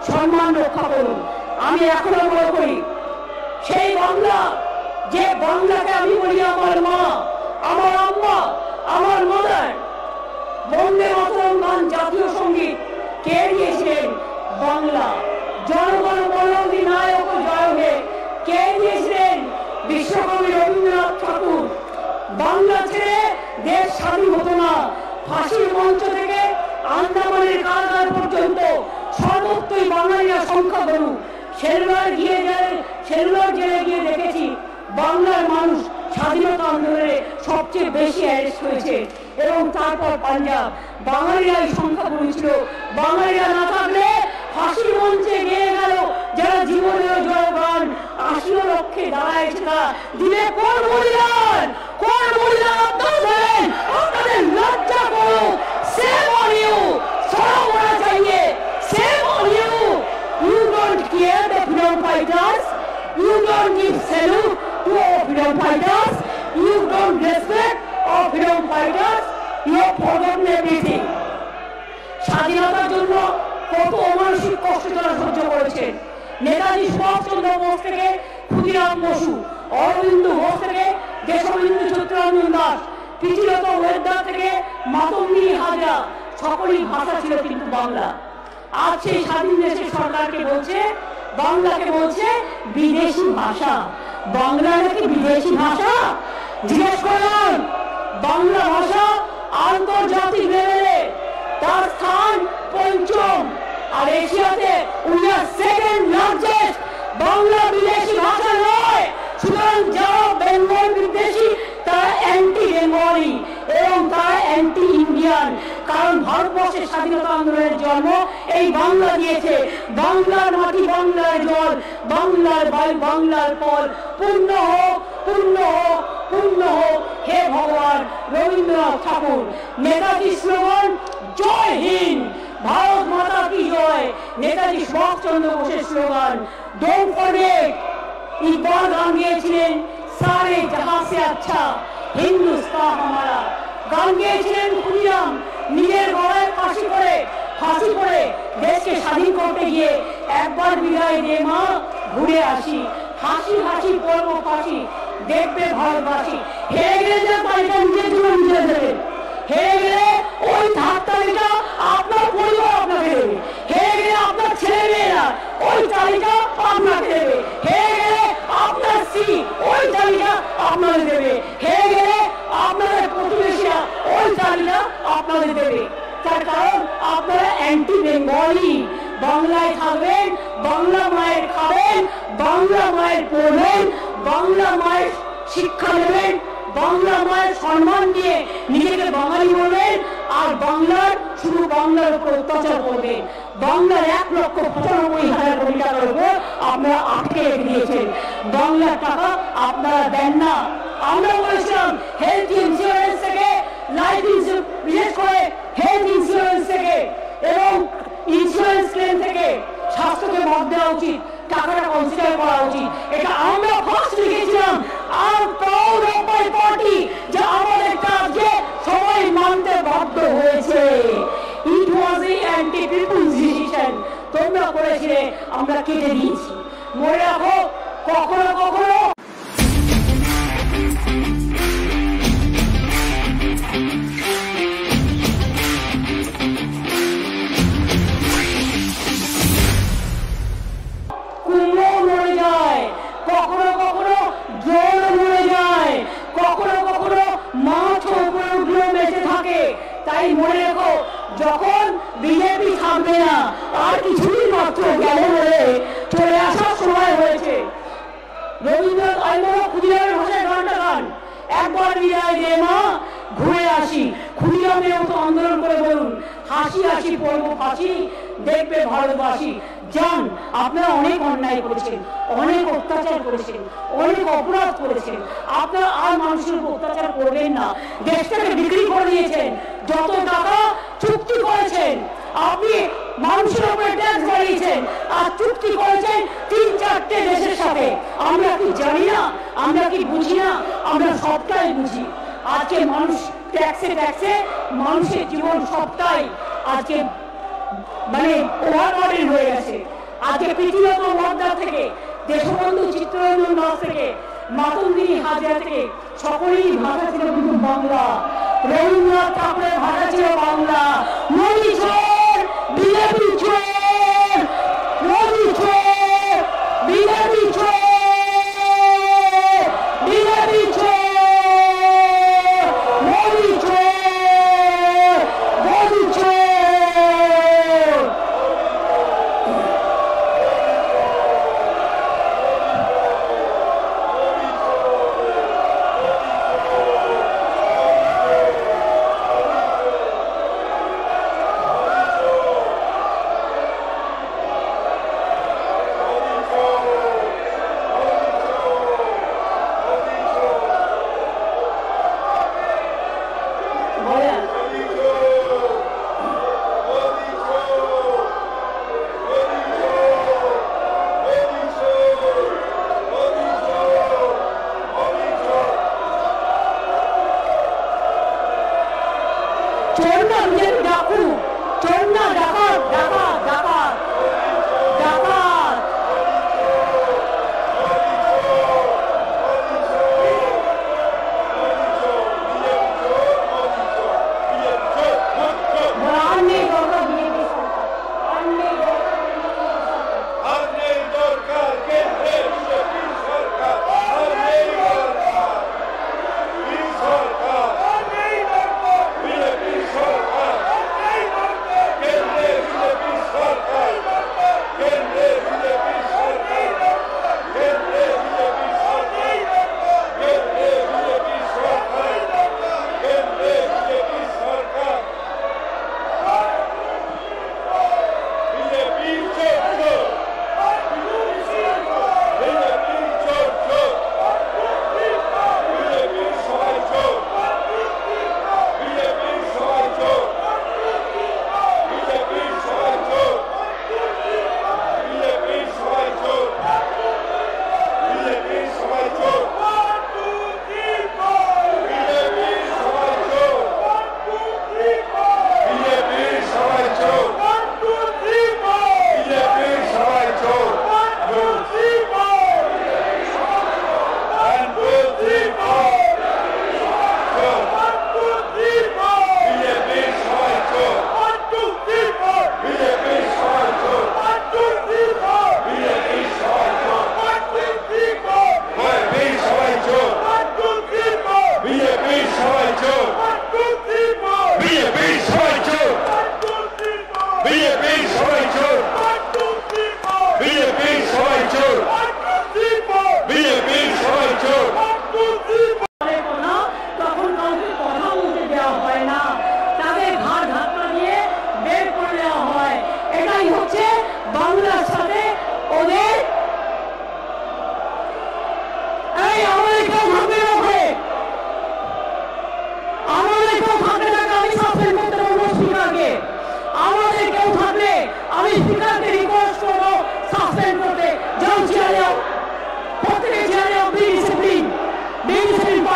[SPEAKER 1] সম্মান রক্ষা করুন। আমি এখনো মনে করি সেই বাংলা, যে বাংলাকে আমি বলি আমার মা, আমার আম্মা, আমার মাদার। বন্দে মাতরম গান জাতীয় সঙ্গীত কে দিয়েছিলেন? বাংলা। জনগণ মনোধি নায়ক জয় হে কে দিয়েছিলেন? বিশ্বকবি রবীন্দ্রনাথ ঠাকুর। বাংলা ছেড়ে দেশ স্বাধীন হতো না। ফাঁসির মঞ্চ থেকে আন্দামানের কারাগার পর্যন্ত সর্বত্রই বাঙালিরা সংখ্যাগুরু। সেলুলার জেলে গিয়ে দেখেছি বাংলার মানুষ স্বাধীনতা আন্দোলনে সবচেয়ে বেশি অ্যারেস্ট হয়েছে এবং তারপর পাঞ্জাব। বাঙালিরাই সংখ্যাগুরু ছিল। বাঙালিরা না থাকলে ফাঁসির মঞ্চে গিয়ে গেল যারা জীবনের জয় গান, ৮০ লক্ষে দাঁড়াইছে না, দিলে কোন বলিদান, কোন বলিদান আপনারা দেন? আপনাদের লজ্জা করো। সেম অন ইউ, সরব होना चाहिए, shame on you. You don't care the freedom fighters, you don't give salute to our freedom fighters, you don't respect our freedom fighters, you have forgotten everything. স্বাধীনতার জন্য কত অমানসিক কষ্ট তারা সহ্য করেছেন। নেতাজি সুভাষচন্দ্র বোস থেকে ক্ষুদিরাম বসু, অরবিন্দ ঘোষ থেকে দেশবন্ধু চিত্তরঞ্জন দাস, প্রীতিলতা ওয়েদার থেকে মাতঙ্গিনী হাজরা, সকলই ভাষা ছিল কিন্তু বাংলা। আজ সেই স্বাধীন দেশের সরকারকে বলছে, বাংলাকে বলছে বিদেশি ভাষা। বাংলা নাকি বিদেশি ভাষা? জিজ্ঞেস করলাম, বাংলা ভাষা আন্তর্জাতিক লেভেলে তার স্থান ৫ম, আর এশিয়াতে we are second largest. Bangla বিদেশি ভাষা নয়। সুতরাং যারা বেঙ্গল বিদ্বেষী তারা অ্যান্টি বেঙ্গলি এবং তারা অ্যান্টি ইন্ডিয়ান। কারণ ভারতবর্ষের স্বাধীনতা আন্দোলনের জন্ম এই বাংলা দিয়েছে। বাংলার মাটি, বাংলার জল, বাংলার বায়ু, বাংলার ফল। পূর্ণ হোক, পূর্ণ হোক, পূর্ণ হোক হে ভগবান রবীন্দ্রনাথ ঠাকুর। নেতাজি স্লোগান জয় হিন্দ, ভারত মাতা কি জয়। নেতাজি সুভাষচন্দ্র বোসের স্লোগান ডোন্ট ফরগেট। ইকবাল গান গিয়েছিলেন সারে জাহাঁ সে আচ্ছা হিন্দুস্তান হামারা। গান গিয়েছিলেন ক্ষুদিরাম, নিজের গলায় ফাঁসি করে দেশকে স্বাধীন করতে গিয়ে একবার বিদায় দে মা, ঘুরে আসি, হাসি হাসি পর্ব ফাঁসি, দেখবে ভারতবাসী। হেরে গেলে যে তালিকা নিজের জন্য নিজে দেবে, হেরে গেলে ওই তালিকা আপনার পরিবার আপনাকে দেবে, হেরে গেলে আপনার ছেলে মেয়েরা ওই তালিকা আপনাকে দেবে, হেরে গেলে আপনার স্ত্রী ওই তালিকা আপনাকে দেবে, হেরে গেলে আপনাদের প্রতিবেশীরা ওই তালিকা অ্যান্টি বেঙ্গলি। বাংলায় থাকবেন, বাংলা মায়ের খাবেন, বাংলা মায়ের পড়বেন, বাংলা মায়ের শিক্ষা নেবেন, বাংলা মায়ের সম্মান দিয়ে নিজেকে বাঙালি বলবেন, আর বাংলার শুধু বাংলার উপর অত্যাচার করবেন। বাংলার 1,95,000 কোটি টাকার উপর আপনারা আটকে রেখে দিয়েছেন। বাংলার টাকা আপনারা দেন না। আমরা বলেছিলাম হেলথ ইন্স্যুরেন্স থেকে, লাইফ ইন্স্যুরেন্স, বিশেষ করে হেলথ ইন্স্যুরেন্স থেকে এবং ইন্স্যুরেন্স ক্লেম থেকে স্বাস্থ্যকে বাদ দেওয়া উচিত, টাকাটা কনসিডার করা উচিত। এটা আমরা ফার্স্ট লিখেছিলাম। আর proud of my party যে আমাদের কাজকে সবাই মানতে বাধ্য হয়েছে। It was a anti people's decision। তোমরা করেছিলে, আমরা কেটে দিয়েছি। মনে রাখো, কখনো কখনো কুমড়ো মরে যায়, কখনো কখনো জল মরে যায়, কখনো কখনো মাছ উপরে উঠলেও বেঁচে থাকে। তাই মনে রেখো, যখন বিজেপি থাকবে না, আর কিছুদিন মাত্র গেলে বলে চলে আসার সময় হয়েছে। রবীন্দ্রনাথ ক্ষুদিরামের ভাষায় গানটা গান, একবার বিদায় দে মা, ঘুরে আসি। ক্ষুদিরামের মতো আন্দোলন করে বলুন, হাসি হাসি পড়বো ফাঁসি, দেখবে ভারতবাসী। যান, আপনারা অনেক অন্যায় করেছেন, অনেক অত্যাচার করেছেন, অনেক অপরাধ করেছেন। আপনারা আর মানুষের উপর অত্যাচার করবেন না। দেশটাকে বিক্রি করে দিয়েছেন, যত টাকা চুক্তি করেছেন। আপনি মানুষের উপরে ট্যাক্স বাড়িয়েছেন আর চুক্তি করেছেন 3-4টে দেশের সাথে। আমরা কি জানি না? আমরা কি বুঝি না? আমরা সবটাই বুঝি। আজকে মানুষ ট্যাক্সে ট্যাক্সে মানুষের জীবন সবটাই আজকে মানে ওভারবার্ডেন হয়ে গেছে। আজকে পৃথিবীগত মর্যাদা থেকে, দেশবন্ধু চিত্তরঞ্জন দাস থেকে, মাতঙ্গিনী হাজরা থেকে সকলেই ভাষা ছিল কিন্তু বাংলা। রবীন্দ্রনাথ ঠাকুরের ভাষা ছিল বাংলা। মোদী চোর, বিজেপি চোর, মোদী চোর, বিজেপি চোর, বিজেপি চোর, মোদী চোর, মোদী চোর।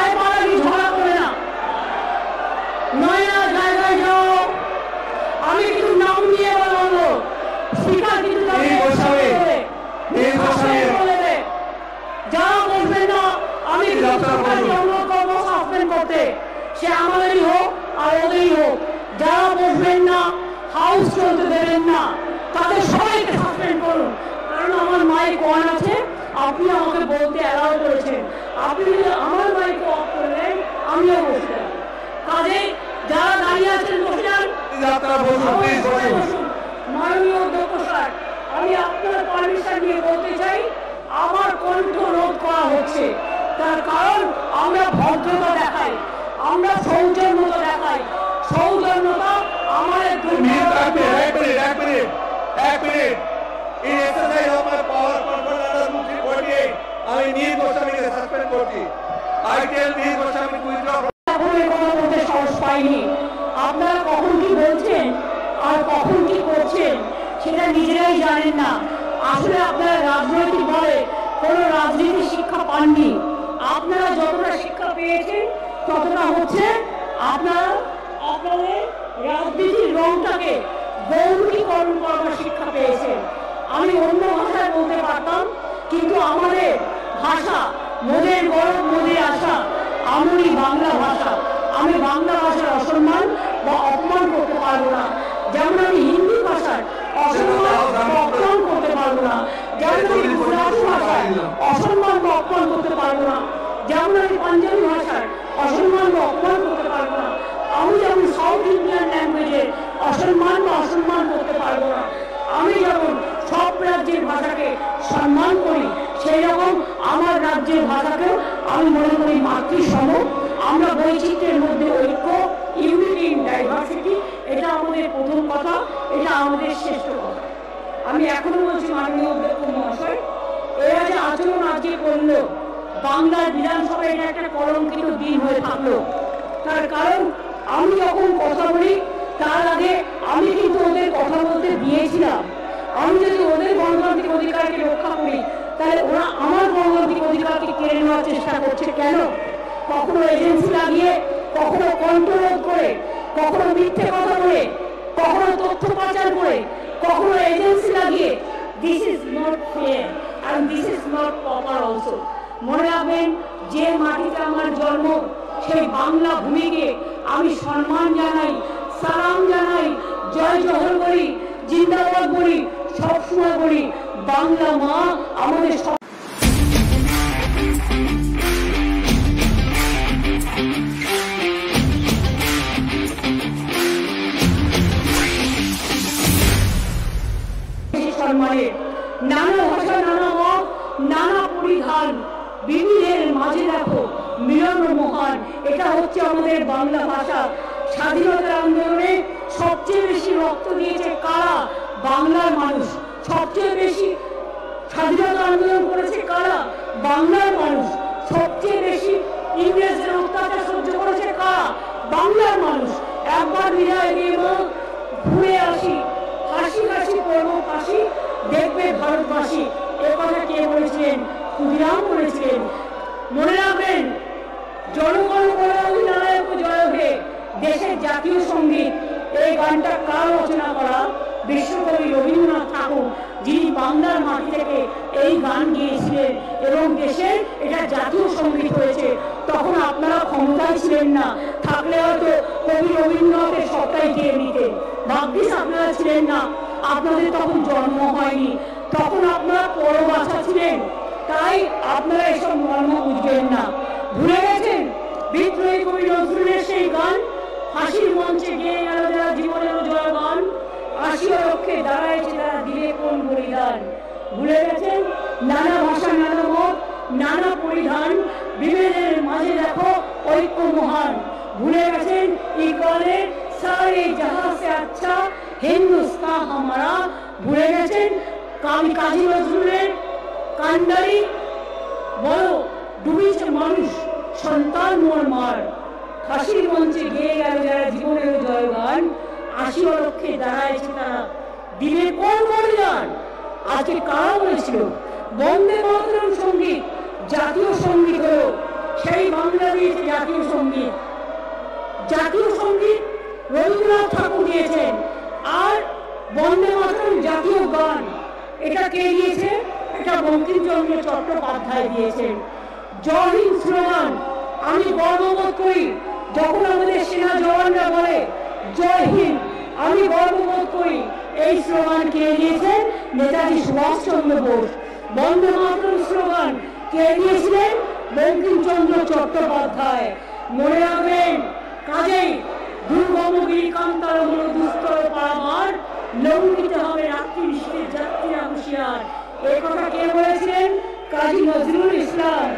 [SPEAKER 1] পায়ে পাড়াবি, ঝগড়া করে না, নয়া জায়গায় যাও। আমি কিন্তু নাম নিয়ে বলবো, শিখা কিন্তু যারা বলবেন না আমি সাসপেন্ড করতে, সে আমাদেরই হোক আর ওদেরই হোক, যারা বসবেন না, হাউস চলতে দেবেন না, তাদের সবাইকে সাসপেন্ড করুন। কারণ আমার মাইক অন আছে, আপনি আমাকে বলতে অ্যালাউ করেছেন, আপনি যদি আমার মাইক অফ করলেন আমিও বসতে যাব। কাজে যারা দাঁড়িয়ে আছেন বসে যান। মাননীয় অধ্যক্ষ স্যার, আমি আপনার পারমিশন নিয়ে বলতে চাই, আমার কণ্ঠ রোধ করা হচ্ছে, তার কারণ আমরা ভদ্রতা দেখাই, আমরা সৌজন্যতা দেখাই। সৌজন্যতা আমাদের
[SPEAKER 2] আমি নীল গোস্বামীকে সাসপেন্ড করছি।
[SPEAKER 1] সাহস পাইনি। আপনারা কখন কি বলছেন আর কখন কি করছেন সেটা নিজেরাই জানেন না। আসলে আপনারা রাজনৈতিক বলে কোনো রাজনীতি শিক্ষা পাননি। আপনারা যতটা শিক্ষা পেয়েছেন ততটা হচ্ছে আপনারা আপনাদের রাজনীতির রংটাকে গৌরীকরণ করার শিক্ষা পেয়েছেন। আমি অন্য ভাষায় বলতে পারতাম, কিন্তু আমাদের ভাষা মোদের গরব মোদের আশা, আমি বাংলা ভাষা, আমি বাংলা ভাষার অসম্মান বা অপমান করতে পারবো না। যেমন আমি হিন্দি ভাষার অসম্মান বা অপমান করতে পারবো না, যেমন আমি গুজরাটি ভাষার অসম্মান বা অপমান করতে পারবো না, যেমন আমি পাঞ্জাবি ভাষার অসম্মান বা অপমান করতে পারবো না, আমি যেমন সাউথ ইন্ডিয়ান ল্যাঙ্গুয়েজের অসম্মান বা অসম্মান করতে পারবো না। আমি যেমন সব রাজ্যের ভাষাকে সম্মান করি, সেই রকম আমার রাজ্যের ভাষাকেও আমি মনে করি মাতৃসম। আমরা বৈচিত্র্যের মধ্যে ঐক্য, ইউনিটি ইন ডাইভার্সিটি, এটা আমাদের প্রথম কথা, এটা আমাদের শ্রেষ্ঠ কথা। আমি এখনো বলছি মাননীয় অধ্যক্ষ মহাশয়, এরা যে আচরণ আজকে করলো, বাংলার বিধানসভায় এটা একটা কলঙ্কিত দিন হয়ে থাকলো। তার কারণ আমি যখন কথা বলি তার আগে আমি কিন্তু ওদের কথা বলতে দিয়েছিলাম। আমি যদি ওদের গণতান্ত্রিক অধিকারকে রক্ষা করি, তাহলে ওরা আমার গণতান্ত্রিক অধিকারকে কেড়ে নেওয়ার চেষ্টা করছে কেন? কখনো এজেন্সি লাগিয়ে, কখনো কন্ট্রোল করে, কখনো মিথ্যে কথা বলে, কখনো তথ্য পাচার করে, কখনো এজেন্সি লাগিয়ে। This is not fair and this is not proper also. মনে রাখবেন, যে মাটিতে আমার জন্ম, সেই বাংলা ভূমিকে আমি সম্মান জানাই, সালাম জানাই, জয় জহর বলি, জিন্দাবাদ বলি, সবসময় বলি। বাংলা মা আমাদের সম্মানের। নানা ভাষা, নানা মত, নানা পরিধান, বিবিধের মাঝে দেখো মিলন মহান। এটা হচ্ছে আমাদের বাংলা ভাষা। স্বাধীনতার আন্দোলনে সবচেয়ে বেশি রক্ত দিয়েছে কারা? বাংলার মানুষ। সবচেয়ে বেশি স্বাধীনতা আন্দোলন করেছে কারা? বাংলার মানুষ। সবচেয়ে বেশি ইংরেজদের অত্যাচার সহ্য করেছে কারা? বাংলার মানুষ। একবার বিদায় দিয়ে ঘুরে আসি, হাসি হাসি করবো কাশি, দেখবে ভারতবাসী। এ কথা কে বলেছিলেন? ক্ষুদিরাম বলেছিলেন। মনে রাখবেন, জনগণ অধিনায়ক জয় হে, দেশের জাতীয় সঙ্গীত। এই গানটা কার রচনা করা? বিশ্বকবি রবীন্দ্রনাথ ঠাকুর, যিনি বাংলার মাটি থেকে এই গান গিয়েছিলেন এবং দেশের এটা জাতীয় সঙ্গীত হয়েছে। তখন আপনারা ক্ষমতায় ছিলেন না, থাকলে হয়তো কবি রবীন্দ্রনাথের সবটাই গিয়ে নিতেন। ভাগ্যিস আপনারা ছিলেন না, আপনাদের তখন জন্ম হয়নি, তখন আপনারা পরবাসা ছিলেন, তাই আপনারা এসব মর্ম বুঝবেন না। ভুলে গেছেন বিদ্রোহী কবি নজরুলের সেই গান, হাসির মঞ্চে গেয়ে গেল যারা জীবনের জয় গান, আসিও লক্ষ্যে দাঁড়াইছে তারা দিলে কোন বলিদান। ভুলে গেছেন নানা ভাষা, নানা মত, নানা পরিধান, বিভেদের মাঝে দেখো ঐক্য মহান। ভুলে গেছেন ইকবালের সারে জাহাঁ সে আচ্ছা হিন্দুস্তান হামারা। ভুলে গেছেন কাজী নজরুলের কান্ডারি বড় ডুবিছে মানুষ সন্তান মোর মার। হাসির মঞ্চে গেয়ে গেল যারা জীবনের জয় গান, আসিও লক্ষ্যে দাঁড়াইছে তারা দিলে কোন বলিদান। আজকে কারা বলেছিল বন্দে মাতরম সঙ্গীত জাতীয় সঙ্গীত হলো? সেই বাংলা দিয়েছে জাতীয় সঙ্গীত। জাতীয় সঙ্গীত রবীন্দ্রনাথ ঠাকুর দিয়েছেন, আর বন্দে মাতরম জাতীয় গান এটা কে দিয়েছে? এটা বঙ্কিমচন্দ্র চট্টোপাধ্যায় দিয়েছেন। জয় হিন্দ স্লোগান আমি গর্ববোধ করি, যখন আমাদের সেনা জওয়ানরা বলে জয় হিন্দ, আমি গর্ববোধ করি। এই স্লোগান কে দিয়েছেন? নেতাজি সুভাষচন্দ্র বোস। বন্দে মাতরম স্লোগান কে দিয়েছিলেন? বঙ্কিমচন্দ্র চট্টোপাধ্যায়। মনে রাখবেন, কাজেই দুর্গম গিরিকান্তর মূল দুস্তর পারাবার, লঙ্ঘিতে হবে রাত্রি নিশীথের যাত্রীরা হুঁশিয়ার। এই কথা কে বলেছিলেন? কাজী নজরুল ইসলাম।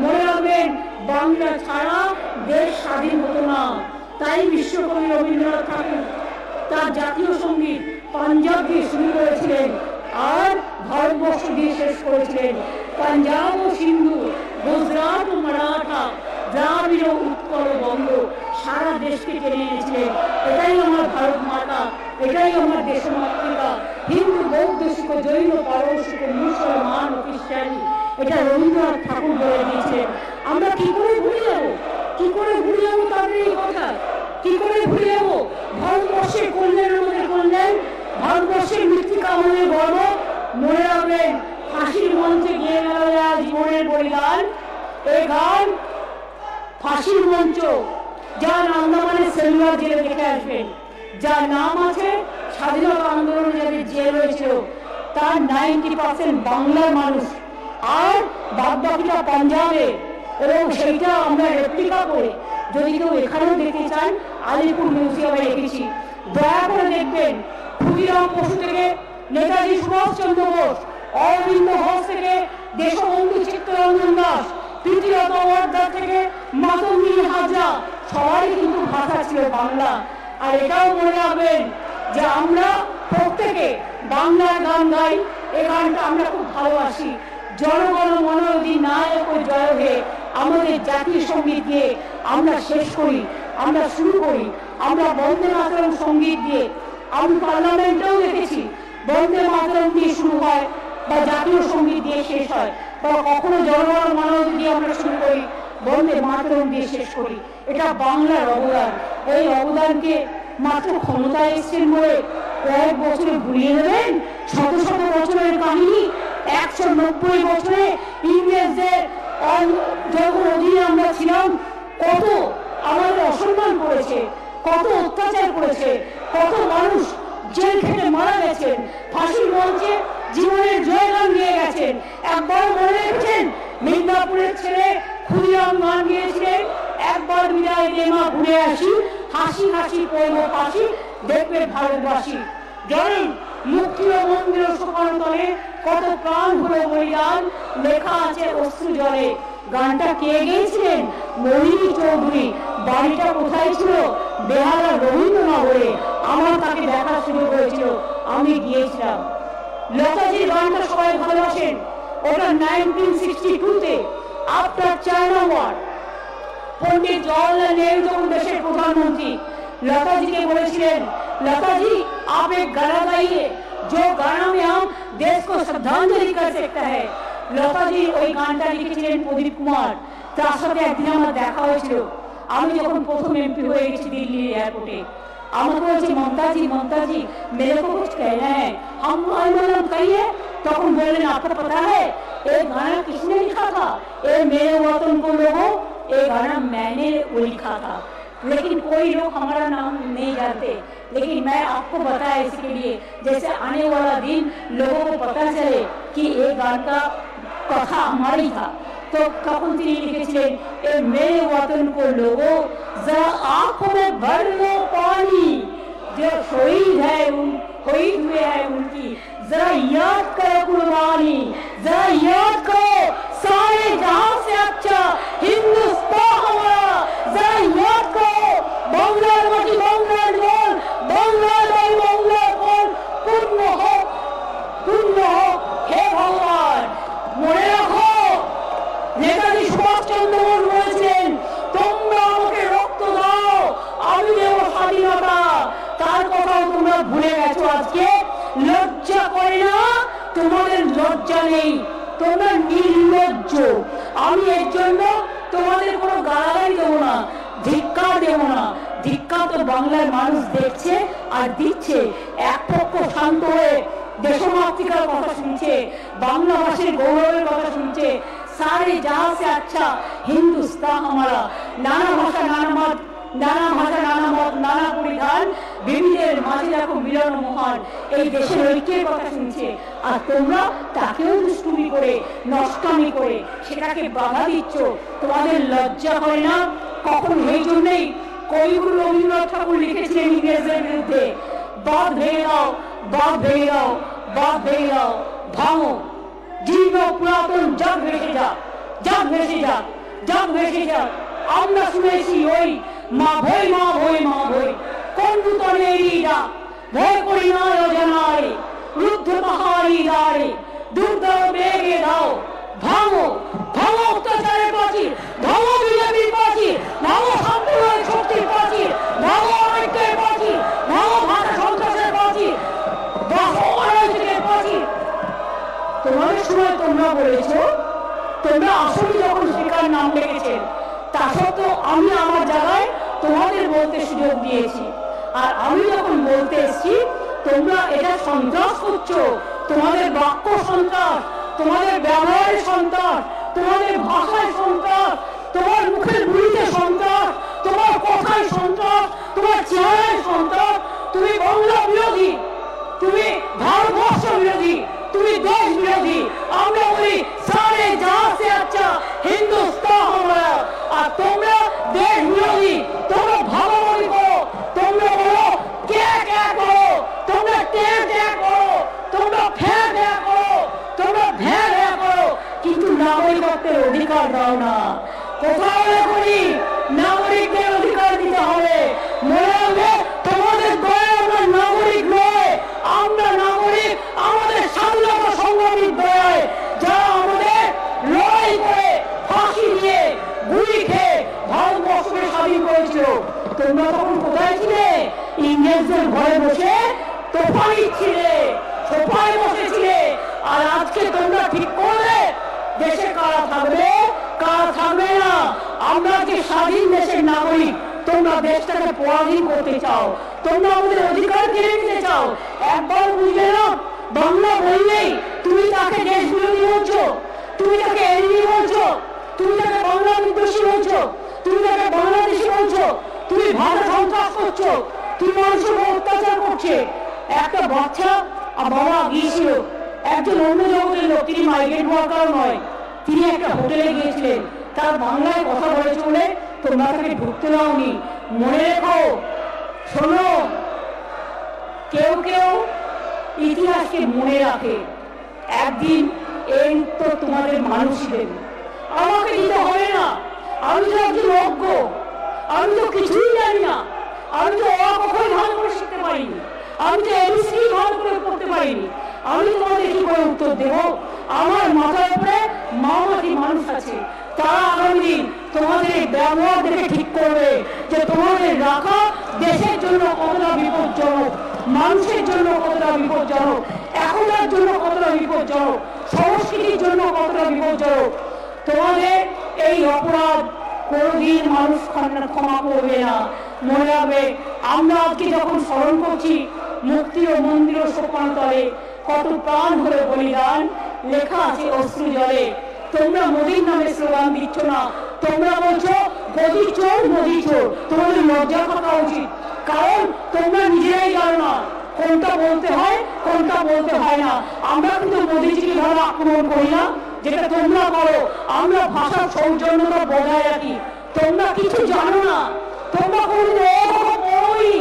[SPEAKER 1] মনে রাখবেন, বাংলা ছাড়া দেশ স্বাধীন হতো না। তাই বিশ্বকবি রবীন্দ্রনাথ ঠাকুর তার জাতীয় সঙ্গীত পাঞ্জাব দিয়ে শুরু করেছিলেন আর ভারতবর্ষ দিয়ে শেষ করেছিলেন। পাঞ্জাব ও সিন্ধু, গুজরাট ও মারাঠা, দ্রাবিড় উৎকল বঙ্গ, সারা দেশকে টেনে এনেছিলেন। এটাই আমার ভারত মাতা, এটাই আমার দেশমাতৃকা। হিন্দু, বৌদ্ধ, শিখ, জৈন, পারসিক, মুসলমান ও খ্রিস্টানি, এটা রবীন্দ্রনাথ ঠাকুর বলে দিয়েছিলেন। আমরা কি করে ভুলে যাবো? কি করে ভুলে যাবো তাদের এই কথা? কি করে ভুলে যাবো? ভারতবর্ষের কল্যাণ আমাদের কল্যাণ, ভারতবর্ষের মৃত্তিকা আমাদের গর্ব। মনে রাখবেন, ফাঁসির মঞ্চে গিয়ে গেল জীবনের বলিদান। এই গান ফাঁসির মঞ্চ, যার আন্দামানের সেলুলার জেলে দেখে আসবেন, যার নাম আছে স্বাধীনতা আন্দোলনে যাদের জেল হয়েছিল, তার 90% বাংলার মানুষ, আর বাদবাকিটা পাঞ্জাবে। এবং সেইটা আমরা রেপ্লিকা করে, যদি কেউ এখানেও দেখতে চান, আলিপুর মিউজিয়ামে রেখেছি, দয়া করে দেখবেন। ক্ষুদিরাম বসু থেকে নেতাজি সুভাষচন্দ্র বোস, অরবিন্দ ঘোষ থেকে দেশবন্ধু চিত্তরঞ্জন দাস, তৃতীয়ত ওয়ার্দার থেকে মাতঙ্গিনী হাজরা, সবারই কিন্তু ভাষা ছিল বাংলা। আর এটাও মনে রাখবেন যে আমরা প্রত্যেকে বাংলার গান গাই। এই গানটা আমরা খুব ভালোবাসি। জনগণ মন অধিনায়ক জয় হে, আমাদের জাতীয় সঙ্গীত দিয়ে আমরা শেষ করি, আমরা শুরু করি। আমরা বন্দে মাতরম সঙ্গীত দিয়ে, আমি পার্লামেন্টেও দেখেছি বন্দে মাতরম দিয়ে শুরু হয় বা জাতীয় সঙ্গীত দিয়ে শেষ হয়, বা কখনো জনগণ মন দিয়ে আমরা শুরু করি, বন্দে মাতরম দিয়ে শেষ করি। এটা বাংলার অবদান। এই অবদানকে মাত্র ক্ষমতায় এসছেন বলে কয়েক বছরে ভুলিয়ে দেবেন? শত শত বছরের কাহিনী, 190 বছরে ইংরেজদের যখন অধীনে আমরা ছিলাম, কত আমাদের অসম্মান করেছে, কত অত্যাচার করেছে, কত মানুষ জেল খেটে মারা গেছেন, ফাঁসির মঞ্চে জীবনের জয়গান দিয়ে গেছেন। একবার মনে রেখেছেন, মিদনাপুরের ছেলে ক্ষুদিরাম গান গিয়েছিলেন, একবার বিদায় দে মা ঘুরে আসি, হাসি হাসি পড়ব ফাঁসি, দেখবে ভারতবাসী। জানেন, মুক্তি ও মন্দির শোকানো তলে কত প্রাণ হলো বলিদান, লেখা আছে অশ্রু জলে। গানটা কে গেয়েছিলেন? মহিনী চৌধুরী। বাড়িটা কোথায় ছিল? বেহালা রবীন্দ্রনগরে। আমার তাকে দেখার সুযোগ হয়েছিল, আমি গিয়েছিলাম। লতাজির গানটা সবাই ভালোবাসেন। ওটা 1962-তে, after China war, Pandit Jawaharlal Nehru जब देश के प्रधानमंत्री लता जी के बोलेছিলেন, लता जी आप एक गाना गाइए जो गाना में हम देश को श्रद्धांजलि कर सकता है। लता जी ওই গানটা লিখেছিলেন প্রদীপ কুমার। তার সাথে একদিন আমার দেখা হয়েছিল, আমি যখন প্রথম এমপি হয়ে গেছি দিল্লি এয়ারপোর্টে। আমাকে বলছে ममता जी मेरे को कुछ कहना है। हम बोललाম कहिए। तখন বললেন आपको पता है ये गाना किसने लिखा था? ये मेरे वतन को लोगों, ये गाना मैंने वो लिखा था। लेकिन कोई लोग हमारा नाम नहीं जानते, लेकिन मैं आपको बताया इसके लिए जैसे आने वाला दिन लोगों को पता चले कि ये गान का कथा हमारा ही था। तो तখন তিনি লিখেছিলেন, ए मेरे वतन को लोगों जरा आंखों में भर लो पानी, जो शहीद हुए हैं उनकी जरा याद करो कुर्बानी, जरा याद करो सारे जहां से अच्छा हिंदुस्तान हमारा, जरा याद करो बांग्लार माटी बांग्लार गोल, बांग्लार भाई बांग्लार गोल, पूर्ण हो हे भगवान। মনে রাখো নেতাজি সুভাষচন্দ্র বোস বলেছিলেন, তোমরা আমাকে রক্ত দাও আমি দেব স্বাধীনতা। তার কথাও তোমরা ভুলে গেছো। আজকে লজ্জা করে না, তোমাদের লজ্জা নেই, তোমরা নির্লজ্জ। আমি এর জন্য তোমাদের কোনো গালাগালি দেবো না, ধিক্কার দেবো না। ধিক্কার তো বাংলার মানুষ দেখছে আর দিচ্ছে। এক পক্ষ শান্ত হয়ে দেশমাতৃকার কথা শুনছে, বাংলা ভাষার গৌরবের কথা শুনছে। सारे जहां से अच्छा हिंदुस्तान हमारा। नाना भाषा नाना मत, नाना भाषा नाना मत, नाना পরিধান, বিবিধের মাঝে দেখো মিলন মহান। এই দেশের ঐক্যের কথা শুনছে, আর তোমরা তাকেও দুষ্টুমি করে নষ্টামি করে সেটাকে বাধা দিচ্ছ। তোমাদের লজ্জা হয় না? কখন এই জন্যই কবিগুরু রবীন্দ্রনাথ ঠাকুর লিখেছিলেন ইংরেজদের বিরুদ্ধে, বাঁধ ভেঙে দাও, বাঁধ ভেঙে দাও, বাঁধ ভেঙে দাও, ভাঙো জীর্ণ পুরাতন জগ ভেসে যাক, জগ ভেসে যাক, জগ ভেসে যাক। আমরা শুনেছি ওই মা ভই মা ভই মা ভই, কোন নূতনেরই ডাক, ভয় করি না অজানায়, রুদ্ধ পাহাড়ি দাঁড়ে, দুর্দাও বেগে দাও, ভাঙো ভাঙো অত্যাচারের প্রাচীর, ভাঙো বিজেপির প্রাচীর, ভাঙো সাম্প্রদায়িক শক্তির প্রাচীর, ভাঙো অনৈক্যের প্রাচীর, ভাঙো ভাষা সন্ত্রাসের প্রাচীর, ভাঙো অনৈতিকের প্রাচীর। তোমাদের সময় তোমরা বলেছো, তোমরা আসলে যখন স্পিকার নাম লেগেছেন, তা সত্ত্বেও আমি আমার জায়গায় তোমাদের বলতে সুযোগ দিয়েছি। আর আমি যখন বলতে এসেছি, তোমরা এটা সন্ত্রাস করছো। তোমাদের বাক্য সন্ত্রাস, তোমাদের ব্যবহারের সন্ত্রাস, তোমাদের ভাষায় সন্ত্রাস, তোমার মুখের বুড়িতে সন্ত্রাস, তোমার কথায় সন্ত্রাস, তোমার চেহারায় সন্ত্রাস। তুমি বাংলা বিরোধী, তুমি ভারতবর্ষ বিরোধী, তুমি দেশ বিরোধী। আমরা বলি সারে जहां से अच्छा हिंदुस्तान हमारा, আর তোমরা দেশ বিরোধী। তোমরা ভাগাভাগি করো, তোমরা বলো কে কে করো, তোমরা কে কে করো, তোমরা ফ্যা ফ্যা করো, তোমরা ভ্যা ভ্যা করো, কিন্তু নাগরিকত্বের অধিকার দাও না। কোথাও করি নাগরিকদের অধিকার দিতে হবে। মনে হবে তোমাদের দয়া আমরা নাগরিক নয়, আমরা নাগরিক আমাদের স্বাধীনতা সংগ্রামীর দয়ায়, যারা আমাদের লড়াই করে ফাঁসি দিয়ে গুলি খেয়ে ভারতবর্ষকে স্বাধীন করেছিল। তোমরা তখন কোথায় ছিলে? ইংরেজদের ঘরে বসে তোফা নিচ্ছিলে, সোফায় বসেছিলে। আর আজকে তোমরা ঠিক করলে দেশে কারা থাকবে, কারা থাকবে না। আমরা যে স্বাধীন দেশের নাগরিক, তোমরা দেশটাকে পরাধীন করতে চাও, তোমরা আমাদের অধিকার কেড়ে নিতে চাও। একবার বুঝলে না, বাংলা বললেই তুমি তাকে দেশ বিরোধী বলছো, তুমি তাকে এনিমি বলছো, তুমি তাকে বাংলা বিদ্বেষী বলছো, তুমি তাকে বাংলাদেশি বলছো, তুমি ভাষা সন্ত্রাস করছো, তুমি মানুষের উপর অত্যাচার করছে। একটা বাচ্চা আর বাবা গিয়েছিল, একজন অন্য জগতের লোক, তিনি মাইগ্রেন্ট ওয়ার্কার নয়, তিনি একটা হোটেলে গিয়েছিলেন, তার বাংলায় কথা বলেছে বলে তোমরা তাকে ঢুকতে দাওনি। মনে রেখো, শোনো, কেউ কেউ ইতিহাসকে মনে রাখে, একদিন এই উত্তর তোমাদের মানুষই দেবে। আমাকে দিতে হবে না, আমি তো একজন অজ্ঞ, আমি তো কিছুই জানি না, আমি তো অকখই ভালো করে শিখতে পারিনি, আমি তো এবিসি ভালো করে পড়তে পারিনি। আমি তোমাদের কি করে উত্তর দেবো? আমার মাথার উপরে মামাটি মানুষ আছে, তারা আগামী দিন তোমাদের এই ব্যবহার দেখে ঠিক করবে যে তোমাদের রাখা দেশের জন্য কতটা বিপজ্জনক, মানুষের জন্য কতটা বিপজ্জনক, এখনকার জন্য কতটা বিপজ্জনক, সংস্কৃতির জন্য কতটা বিপজ্জনক। তোমাদের এই অপরাধ কোনোদিন মানুষ ক্ষমা করবে না। মনে রাখবে, আমরা আজকে যখন স্মরণ করছি মুক্তি ও মন্দির ও সোপানতলে কত প্রাণ হলো বলিদান, লেখা আছে অশ্রু জলে। তোমরা মোদীর নামে স্লোগান দিচ্ছ না, তোমরা বলছো মোদী চোর, মোদী চোর। তোমাদের লজ্জা থাকা উচিত, কারণ তোমরা নিজেরাই জানো না কোনটা বলতে হয়, কোনটা বলতে হয় না। আমরা কিন্তু মোদীজিকে ভাবে আক্রমণ করি না, যেটা তোমরা করো। আমরা ভাষার সৌজন্যতা বজায় রাখি। তোমরা কিছু জানো না, তোমরা কোনদিন পড়োই,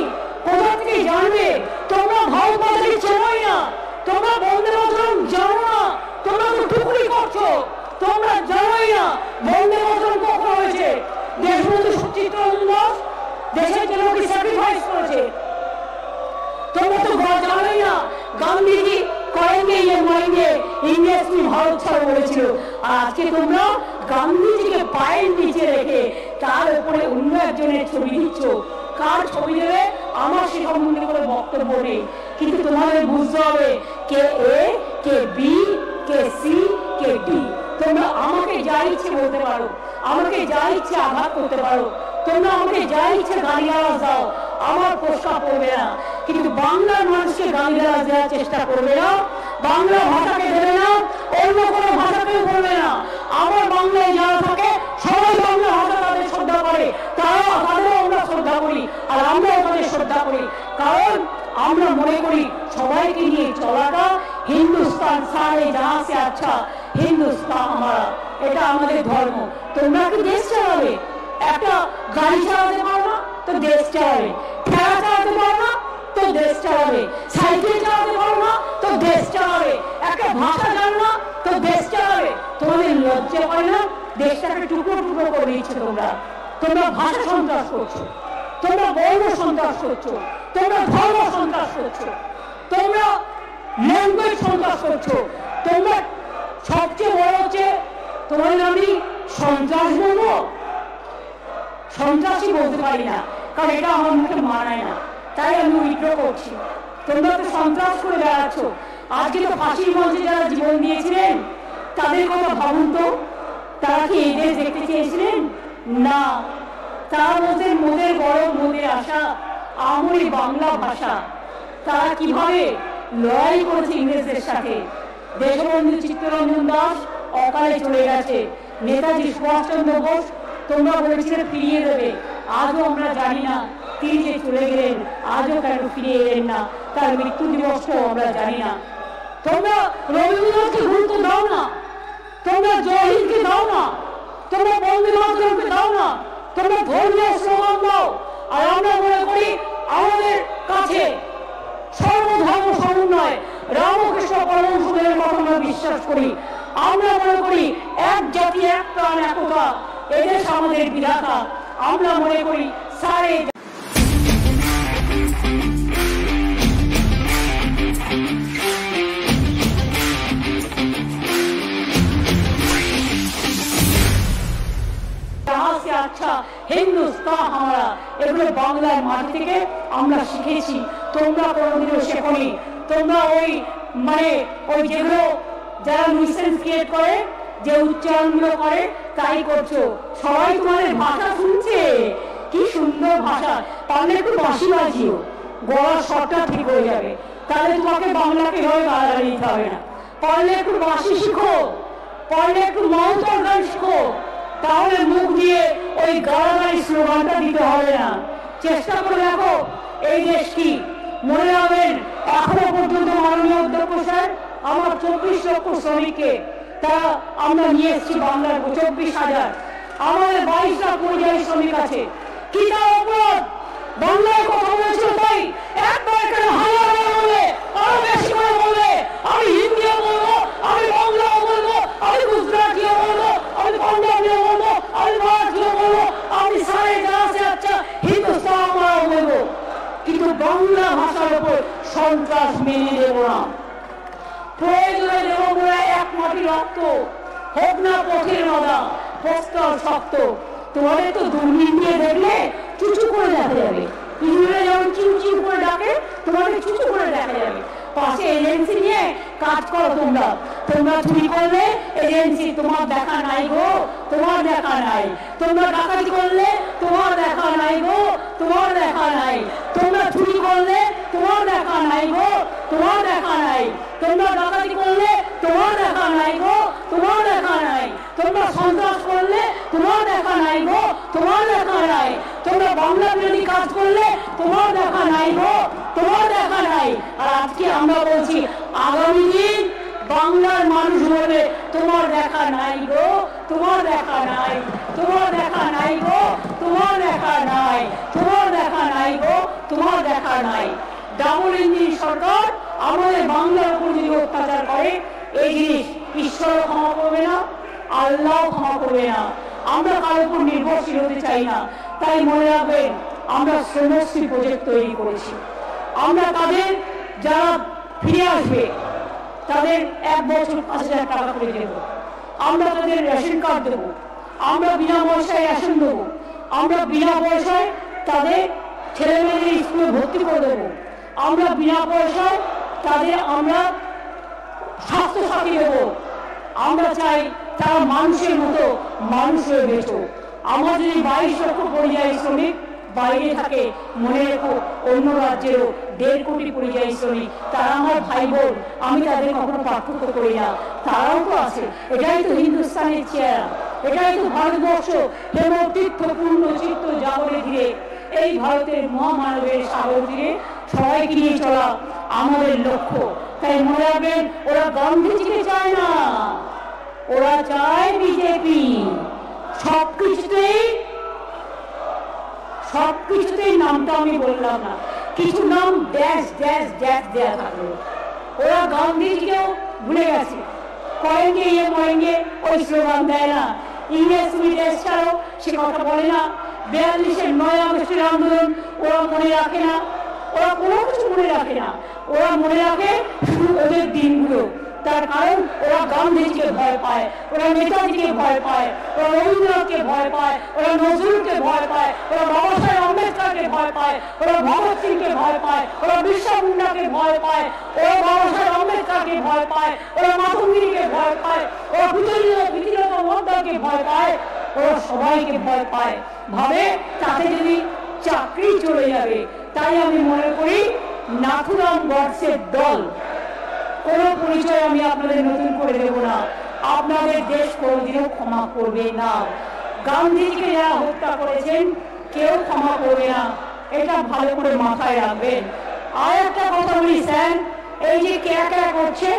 [SPEAKER 1] কোথা থেকে জানবে? তোমরা ভারত মাতাকে চেনোই না, তোমরা বন্দে মাতরম জানো না, তোমরা তো টুকরি করছো, তোমরা জানোই না বন্দে মাতরম কখন হয়েছে। দেশবন্ধু সচিত্রঞ্জন দাস দেশের জন্য কি স্যাক্রিফাইস করেছে? তোমরা তো জানোই না গান্ধীজি করেঙ্গে ইয়ে মারেঙ্গে, ইংরেজ ভারত ছাড়ো বলেছিল। আর আজকে তোমরা গান্ধীজিকে পায়ের নিচে রেখে তার উপরে অন্য একজনের ছবি দিচ্ছ। কার ছবি দেবে আমার সে সম্বন্ধে কোনো বক্তব্য নেই, কিন্তু তোমাদের বুঝতে হবে কে এ, K B, K C, K D. তোমরা আমাকে যা ইচ্ছে বলতে পারো, আমাকে যা ইচ্ছে আঘাত করতে পারো, তোমরা আমাকে যা ইচ্ছে গালিগালাজ দাও, আমার প্রস্তাব করবে না, কিন্তু বাংলার মানুষকে গালিগালাজ দেওয়ার চেষ্টা করবে না, বাংলা ভাষাকে দেবে না, অন্য কোনো ভাষাকেও করবে না। আমার বাংলায় যারা থাকে সবাই বাংলা ভাষা তাদের শ্রদ্ধা করে, তাদেরও আমরা শ্রদ্ধা করি, আর আমরাও তাদের শ্রদ্ধা করি, কারণ আমরা মনে করি সবাইকে নিয়ে চলাটা হিন্দুস্তান সারে জাহাঁ সে আচ্ছা হিন্দুস্তান আমারা, এটা আমাদের ধর্ম। তোমরা কি দেশ চালাবে? একটা গাড়ি চালাতে পারো না তো দেশ চালাবে, ঠেলা চালাতে পারো না তো দেশ চালাবে, সাইকেল চালাতে পারো না তো দেশ চালাবে, একটা ভাষা জানো না তো দেশ চালাবে। তোমাদের লজ্জা করে না? দেশটাকে টুকরো টুকরো করে দিচ্ছে তোমরা। তোমরা ভাষা সন্ত্রাস করছো, তোমরা বর্ণ সন্ত্রাস করছো, তোমরা ধর্ম সন্ত্রাস করছো, তোমরা ল্যাঙ্গুয়েজ সন্ত্রাস করছো, তোমরা সবচেয়ে বড় হচ্ছে তোমাদের আমি সন্ত্রাস বলবো, সন্ত্রাসী বলতে পারি না, কারণ এটা আমার মুখে মানায় না, তাই আমি উইথড্র করছি। তোমরা তো সন্ত্রাস করে বেড়াচ্ছ। আজকে তো ফাঁসির মঞ্চে যারা জীবন দিয়েছিলেন তাদের কথা ভাবুন তো, তারা কি এই দেশ দেখতে চেয়েছিলেন? না, তারা বলতেন মোদের গরব মোদের আশা, আমরি বাংলা ভাষা। তারা কিভাবে লড়াই করেছে ইংরেজদের সাথে। দেশবন্ধু চিত্তরঞ্জন দাস অকালে চলে গেছে, নেতাজি সুভাষচন্দ্র বোস তোমরা বলেছিলে ফিরিয়ে দেবে, আজও আমরা জানি না তিনি যে চলে গেলেন আজও কেন ফিরিয়ে এলেন না, তার মৃত্যু দিবসটাও আমরা জানি না। তোমরা রবীন্দ্রনাথকে গুরুত্ব দাও না, তোমরা জয় হিন্দকে দাও না, তোমরা বন্দে মাতরমকে দাও না, তোমরা ধর্মীয় স্লোগান দাও। আর আমরা মনে করি আমাদের কাছে সর্বধর্ম সমন্বয়, রামকৃষ্ণ পরমহংসদের কথা আমরা বিশ্বাস করি। আমরা মনে করি এক জাতি এক প্রাণ একতা, এদেশ আমাদের বিধাতা। আমরা মনে করি সারে আচ্ছা হিন্দুস্তান আমরা, এগুলো বাংলার মাটি থেকে আমরা শিখেছি, তোমরা কোনোদিনও শেখনি। তোমরা ওই যেগুলো যারা নিউসেন্স ক্রিয়েট করে, যে উচ্চারণগুলো করে তাই করছো। সবাই তোমাদের ভাষা শুনছে, কি সুন্দর ভাষা, পারলে একটু বাঁশি বাজিও, গলার স্বরটা ঠিক হয়ে যাবে, তাহলে তোমাকে বাংলাকে হয়ে গালাগালি দিতে হবে না। পারলে একটু বাঁশি শিখো, পারলে একটু মন্ত্র গান শিখো, তাহলে মুখ দিয়ে ওই গালাগালি স্লোগানটা দিতে হবে না। চেষ্টা করে দেখো এই দেশ কি। মনে রাখবেন এখনো পর্যন্ত মাননীয় অধ্যক্ষ স্যার আমার 24 লক্ষ শ্রমিককে তারা আমরা নিয়ে এসেছি বাংলার 24,000, আমাদের 22 লাখ পরিযায়ী শ্রমিক আছে। কি তার অপরাধ? বাংলায় কথা বলেছিল তাই একবার কেন হাজার বলবে, আরো বেশি করে বলবে, আমি হিন্দিও বলবো, আমি বাংলাও বলবো, আমি গুজরাটিও বলবো, আমি পাঞ্জাবিও বলবো, আমি মারাঠিও বলবো, আমি সারে জাহাঁ সে আচ্ছা হিন্দুস্তান আমরাও বলবো, কিন্তু বাংলা ভাষার উপর সন্ত্রাস মেনে দেব না। প্রয়োজনে দেব বলে এক মাটি রক্ত, হোক না পথের মাদা, প্রস্তর শক্ত। তোমাদের তো দূরবীন দিয়ে দেখলে চুচু করে দেখা যাবে, ইঁদুরে যেমন চিউ চিউ করে ডাকে, তোমাদের চুচু করে দেখা যাবে। পাশে এজেন্সি নিয়ে কাজ করো তোমরা, তোমরা চুরি করলে এজেন্সি তোমার দেখা নাই গো, তোমার দেখা নাই। তোমরা ডাকাতি করলে তোমার দেখা নাই গো, তোমার দেখা নাই। তোমরা চুরি করলে তোমার দেখা নাই গো, তোমার দেখা নাই। তোমরা ডাকাতি করলে তোমার দেখা নাই গো, তোমার দেখা নাই। তোমরা সন্ত্রাস করলে তোমার দেখা নাই গো, তোমার দেখা নাই। তোমরা বাংলা বিরোধী কাজ করলে তোমার দেখা নাই গো, তোমার দেখা নাই। আর আজকে আমরা বলছি আগামী দিন বাংলার মানুষ বলবে তোমার দেখা নাই গো, তোমার দেখা নাই, তোমার দেখা নাই গো, তোমার দেখা নাই, তোমার দেখা নাই গো, তোমার দেখা নাই। ডাবল ইঞ্জিন সরকার আমাদের বাংলার উপর যদি অত্যাচার করে, এই জিনিস ঈশ্বরও ক্ষমা করবে না, আল্লাহ ক্ষমা করবে না। আমরা কারোর উপর নির্ভরশীল হতে চাই না। তাই মনে রাখবেন আমরা শ্রমশ্রী প্রজেক্ট তৈরি করেছি। আমরা তাদের যারা ফিরে আসবে তাদের 1 বছর 5,000 টাকা করে দেব। আমরা তাদের রেশন কার্ড দেব, আমরা বিনা পয়সায় রেশন দেবো, আমরা বিনা পয়সায় তাদের ছেলে মেয়েদের স্কুলে ভর্তি করে দেবো, আমরা বিনা পয়সায় তাদের আমরা স্বাস্থ্য সাথী দেবো। আমরা চাই তারা মানুষের মতো মানুষ হয়ে বেঁচো। আমার যদি 22 লক্ষ পরিযায়ী শ্রমিক বাইরে থাকে, মনে রেখো অন্য রাজ্যেরও 1.5 কোটি পরিযায়ী শ্রমিক, তারা আমার ভাই বোন, আমি তাদের কখনো পার্থক্য করি না, তারাও তো আছে। এটাই তো হিন্দুস্তানের চেহারা, এটাই তো ভারতবর্ষ। হেমতীর্থ পূর্ণ চিত্ত জাগরে ধীরে, এই ভারতের মহামানবের সাগর ধীরে সবাইকে নিয়ে চলা আমাদের লক্ষ্য। তাই মনে রাখবেন, ওরা গান্ধীজিকে চায় না, ওরা চায় বিজেপি। সবকিছুতেই নামটা আমি বললাম না, কিছু নাম ড্যাশ ড্যাশ ড্যাশ দেওয়া থাকলো। ওরা গান্ধীজিকেও ভুলে গেছে, করেঙ্গে ইয়ে মরেঙ্গে ওই স্লোগান দেয় না, ইংরেজ সুইডেশ ছাড়াও সে কথা বলে না, 42-এর 9 আগস্টের আন্দোলন ওরা মনে রাখে না, ওরা কোনো কিছু মনে রাখে না। ওরা মনে রাখে শুধু ওদের দিনগুলো। তার কারণ ওরা গান্ধীজিকে ভয় পায়, ওরা নেতাজিকে ভয় পায়, ওরা রবীন্দ্রনাথকে ভয় পায়, ওরা নজরুলকে ভয় পায়, ওরা বাবা সাহেব আম্বেদকরকে ভয় পায়, ওরা ভগৎ সিংকে ভয় পায়, ওরা বিরসা মুন্ডাকে ভয় পায়, ওরা বাবা সাহেব আম্বেদকরকে ভয় পায়, ওরা মাতঙ্গিনীকে ভয় পায়, ওরা প্রীতিলতা মজুমদারকে ভয় পায়, ওরা সবাইকে ভয় পায়, ভাবে তাতে যদি চাকরি চলে যাবে। তাই আমি মনে করি নাথুরাম গডসের দল কোনো পরিচয় আমি আপনাদের নতুন করে দেব না, আপনাদের দেশ কোনোদিনও ক্ষমা করবে না। গান্ধীজিকে যারা হত্যা করেছেন কেউ ক্ষমা করবে না, এটা ভালো করে মাথায় রাখবেন। আর একটা কথা বলি স্যার, এই যে কে করছে,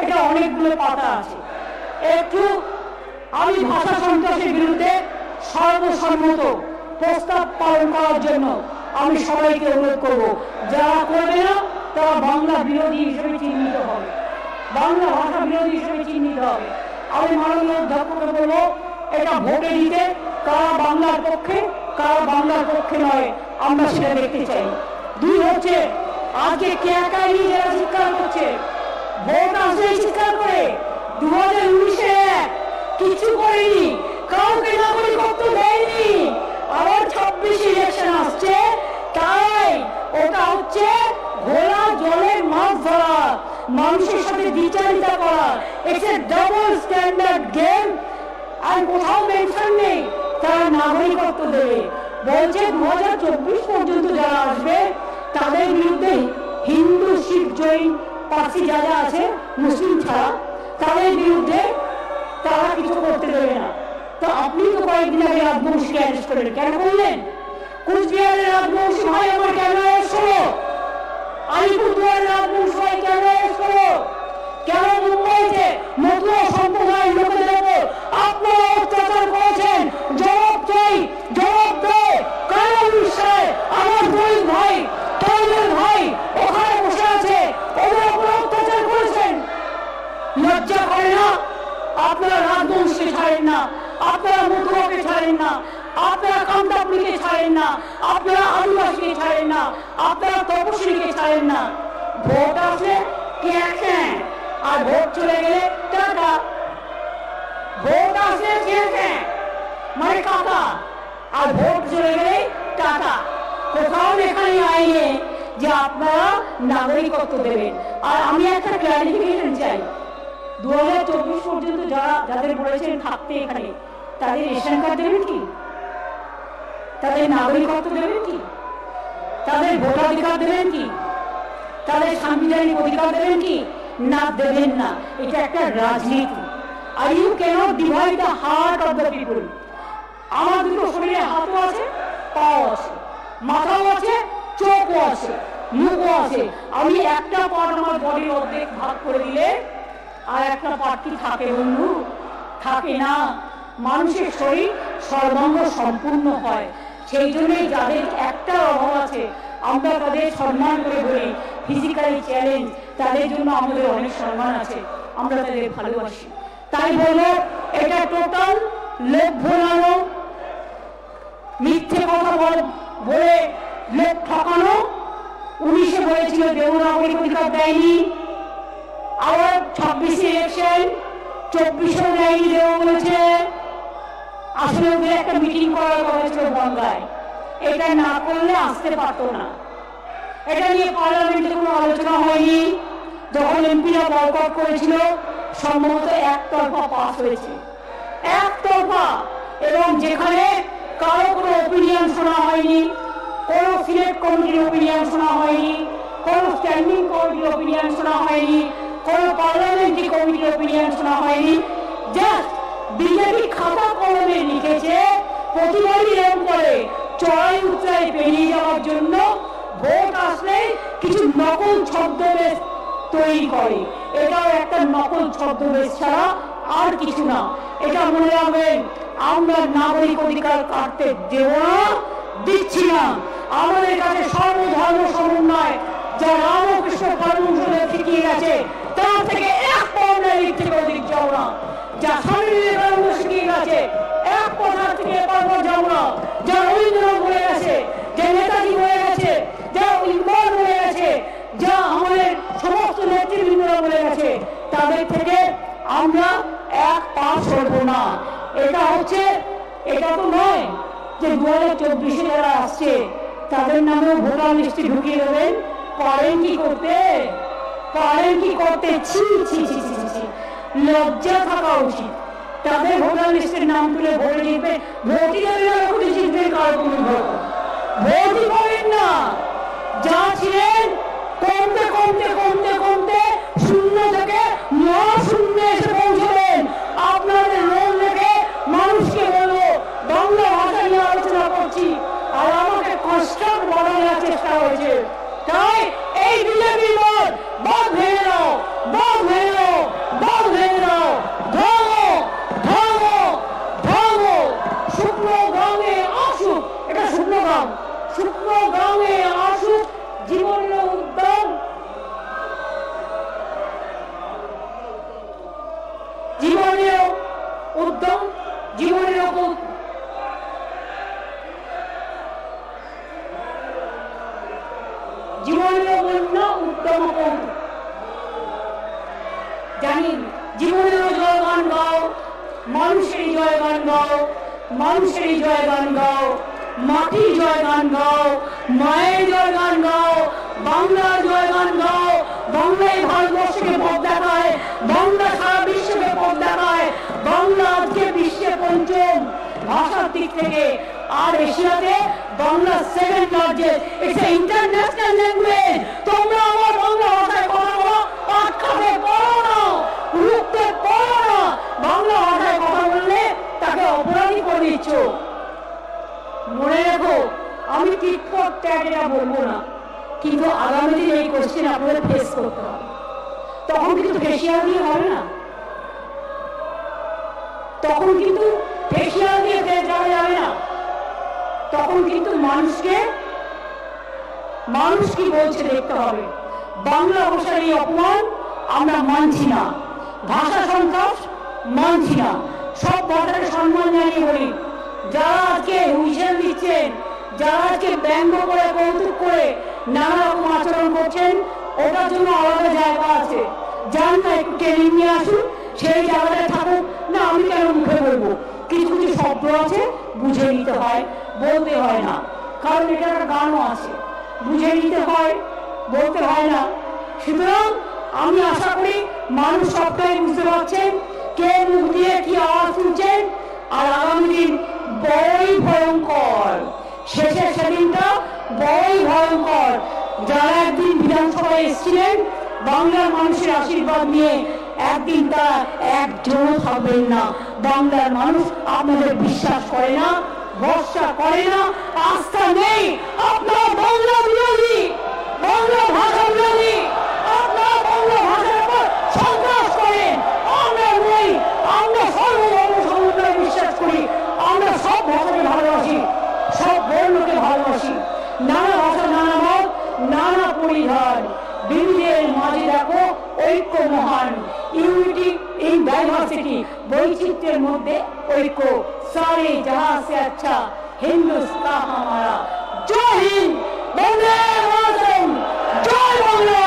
[SPEAKER 1] এটা অনেকগুলো পাতা আছে। একটু আমি ভাষা সন্ত্রাসের বিরুদ্ধে সর্বসম্মত প্রস্তাব পালন করার জন্য আমি সবাইকে অনুরোধ করব, যারা করবে না তারা বাংলা বিরোধী হিসেবে চিহ্নিত হবে, বাংলা ভাষা বিরোধী হিসেবে চিহ্নিত হবে। আমি মাননীয় অধ্যক্ষকে বলবো, এটা ভোটে দিতে কারা বাংলার পক্ষে কারা বাংলার পক্ষে নয়, আমরা সেটা দেখতে চাই। 2 হচ্ছে, আজকে কে নিয়ে যারা চিৎকার করছে, ভোট আসলেই চিৎকার করে 2019-এ কিছু করেনি, কাউকে নাগরিকত্ব দেয়নি, আবার 26 ইলেকশন আসছে, তাই ওটা হচ্ছে ঘোলা জলে মাছ ধরা, মানুষের সাথে বিচারিতা করা। It's a double standard game. আর কোথাও মেনশন নেই তারা নাগরিকত্ব দেবে, বলছে 2024 পর্যন্ত যারা আসবে তাদের বিরুদ্ধে হিন্দু, শিখ, জৈন, পার্সি যা যা আছে মুসলিম ছাড়া তাদের বিরুদ্ধে তারা কিছু করতে দেবে না। তো আপনি তো কয়েকদিন আগে রাজবংশীকে অ্যারেস্ট করলেন, কেন করলেন? কুচবিহারের রাজবংশী ভাই আমার কেন অ্যারেস্ট হলো? আলিপুরদুয়ারের রাজবংশী ভাই কেন অ্যারেস্ট হলো? কেন মুম্বাইতে মতুয়া সম্প্রদায়ের লোকেদের উপর আপনারা অত্যাচার করেছেন? জবাব চাই, জবাব দে। কেন উড়িষ্যায় আমার দুই ভাই, তৈলের ভাই ওখানে বসে আছে, ওদের উপর অত্যাচার করেছেন? লজ্জা করে না? আপনারা রাজবংশীকে ছাড়েন না, আপনারা মতুয়াকে ছাড়েন না, আপনারা কামতাপুরীকে ছাড়েন না, আপনারা আদিবাসীকে ছাড়েন না, আপনারা তপশিলীকে ছাড়েন না। ভোট আসলে কে আর ভোট চলে গেলে টাকা। ভোট আসলে কে মানে কাকা, আর ভোট চলে গেলে টাকা। কোথাও এখানে আইনে যে আপনারা নাগরিকত্ব দেবেন। আর আমি একটা ক্লারিফিকেশন চাই, 2024 পর্যন্ত যাদের বলেছেন থাকতে এখানে, তাদের রেশন কার্ড দেবেন কি? তাদের নাগরিকত্ব দেবেন কি? তাদের ভোটাধিকার দেবেন কি? তাদের সাংবিধানিক অধিকার দেবেন কি? না, দেবেন না। এটা একটা রাজনীতি। আর you cannot divide the heart of the people. আমার দুটো শরীরে হাতও আছে, পাও আছে, মাথাও আছে, চোখও আছে, মুখও আছে। আমি একটা পার্ট আমার বডির অর্ধেক ভাগ করে দিলে আর একটা পার্ট কি থাকে বন্ধু? থাকে না। মানুষের শরীর সর্বাঙ্গ সম্পূর্ণ হয়। সেই জন্যই যাদের একটা অভাব আছে আমরা তাদের সম্মান করে বলি ফিজিক্যালি চ্যালেঞ্জ, তাদের জন্য আমাদের অনেক সম্মান আছে, আমরা তাদের ভালোবাসি। তাই বলবো, এটা টোটাল লোক ভোলানো, মিথ্যে কথা বলে লোক ঠকানো। 19-এ বলেছিল দেব নাগরিক অধিকার দেয়নি, আবার 26 ইলেকশন, 24-এও দেয়নি দেব বলেছে। আসলে ওদের একটা মিটিং করার কথা ছিল গঙ্গায়, এটা না করলে আসতে পারতো না। এটা নিয়ে পার্লামেন্টে কোনো আলোচনা হয়নি। যখন এমপিরা বয়কট করেছিল সম্ভবত একতরফা পাস হয়েছে। একতরফা, এবং যেখানে কারো কোনো ওপিনিয়ন শোনা হয়নি, কোনো সিলেক্ট কমিটির ওপিনিয়ন শোনা হয়নি, কোনো স্ট্যান্ডিং কমিটির ওপিনিয়ন শোনা হয়নি, কোনো পার্লামেন্টারি কমিটির ওপিনিয়ন শোনা হয়নি। জাস্ট বিজেপি খাতা কলমে লিখেছে প্রতিবারই এরকম করে চড়াই উচ্চাই পেরিয়ে যাওয়ার জন্য ভোট আসলে কিছু নকল ছদ্মবেশ তৈরি করে। এটাও একটা নকল ছদ্মবেশ ছাড়া আর কিছু না। এটা মনে রাখবেন, আমরা নাগরিক অধিকার কাটতে দেব না, দিচ্ছি না। আমাদের কাছে সর্বধর্ম সমন্বয় যা রামকৃষ্ণ পরমহংসদেব শিখিয়ে গেছে তার থেকে এক পাউন্ডের দিক থেকে অধিক যাও না। যা স্বামী বিবেকানন্দ শিখিয়ে গেছে এক কথার থেকে এরপর যাও না। যা রবীন্দ্রনাথ বলে গেছে, যে নেতাজি বলে গেছে, যা ইকবাল বলে গেছে, যা আমাদের সমস্ত নেতৃবৃন্দরা বলে গেছে, তাদের থেকে আমরা এক পা সরব না। এটা তো নয় যে 2024 যারা আসছে তাদের নামেও ভোটার লিস্টে ঢুকিয়ে দেবেন। পারেন কি করতে? ছি ছি ছি ছি ছি, লজ্জা থাকা উচিত। তাদের ভোটার লিস্টের নাম তুলে ভোটে জিতবে, ভোটই দেবে না, জিতবে কার কোনো ভোটই পাবেন না। যা ছিলেন কমতে কমতে কমতে কমতে শূন্য থেকে মহাশূন্যে এসে পৌঁছবেন। আপনাদের রোল দেখে মানুষকে বলবো বাংলা ভাষা নিয়ে আলোচনা করছি, আর আমাকে কনস্ট্রাক্ট বানানোর চেষ্টা হয়েছে। তাই এই বিজেপি বাদ ভেঙে দাও, বাদ ভেঙে দাও, বাদ ভেঙে দাও। ভাঙো ভাঙো ভাঙো, শুকনো গাঙে আসুক, এটা শুকনো গাং, শুকনো গাঙে আসুক জীবনের উদ্যম, জীবনের উদ্যম, জীবনের বন্যা উদ্যম করুন। জানি জীবনেরও জয়গান গাও, মানুষেরই জয়গান গাও, মানুষেরই জয়গান গাও, মাটির জয়গান গাও, মায়ের জয়গান গাও, বাংলার জয়গান গাও। বাংলায় ভারতবর্ষকে পথ দেখায়, বাংলা সারা বিশ্বকে পথ দেখায়। বাংলা আজকে বিশ্বে পঞ্চম ভাষার দিক থেকে, আর এশিয়াতে Bangla second largest. It's international language. তোমরা আমার বাংলা ভাষায় কথা বলো, আটকাতে পারো না, রুখতে পারো না। বাংলা ভাষায় কথা বললে তাকে অপরাধী করে দিচ্ছ। মনে রেখো, আমি টিটফট ট্যাগ এটা বলবো না, কিন্তু আগামী দিন এই কোশ্চেন আপনাদের ফেস করতে হবে। তখন কিন্তু ফেসিয়াল দিয়ে হবে না, তখন কিন্তু ফেসিয়াল দিয়ে যাওয়া যাবে না। তখন কিন্তু মানুষ কি বলছে দেখতে হবে। বাংলা ভাষার এই অপমান আমরা মানছি না, ভাষা সন্ত্রাস মানছি না। সব ভাষাকে সম্মান জানিয়ে বলি, যারা আজকে হুইসেল দিচ্ছেন, যারা আজকে ব্যঙ্গ করে কৌতুক করে নানা রকম আচরণ করছেন, ওটার জন্য আলাদা জায়গা আছে। যান না, একটু ট্রেনিং নিয়ে আসুন, সেই জায়গাটা থাকুক না। আমি কেন মুখে বলবো? কিছু কিছু শব্দ আছে বুঝে নিতে হয়, বলতে হয় না। কারণ এটা একটা গানও আছে, বুঝে নিতে হয়, বলতে হয় না। সুতরাং আমি আশা করি মানুষ সবটাই বুঝতে পারছেন কে মুখ দিয়ে কি আওয়াজ শুনছেন। আর আগামী দিন বড়ই ভয়ঙ্কর, শেষের সেদিনটা বড়ই ভয়ঙ্কর। যারা একদিন বিধানসভায় এসেছিলেন বাংলার মানুষের আশীর্বাদ নিয়ে, একদিন তারা একজনও থাকবেন না। বাংলার মানুষ আপনাদের বিশ্বাস করে না, ভরসা করে না, আস্থা নেই। আপনারা বাংলা বিরোধী, বাংলা ভাষা বিরোধী, আপনারা বাংলা ভাষার উপর সন্ত্রাস করেন। আমরা নই, আমরা সর্বধর্ম সমন্বয়ে বিশ্বাস করি। আমরা সব ভাষাকে ভালোবাসি, সব বর্ণকে ভালোবাসি। নানা ভাষা, নানা মত, নানা পরিধান, বিবিধের মাঝে দেখো ঐক্য মহান। ইউনিটি ইন ডাইভার্সিটি, বৈচিত্র্যের মধ্যে ঐক্য। सारे जहां से अच्छा हिंदुस्तान हमारा। जय हिंद, वंदे मातरम, जय बांग्ला।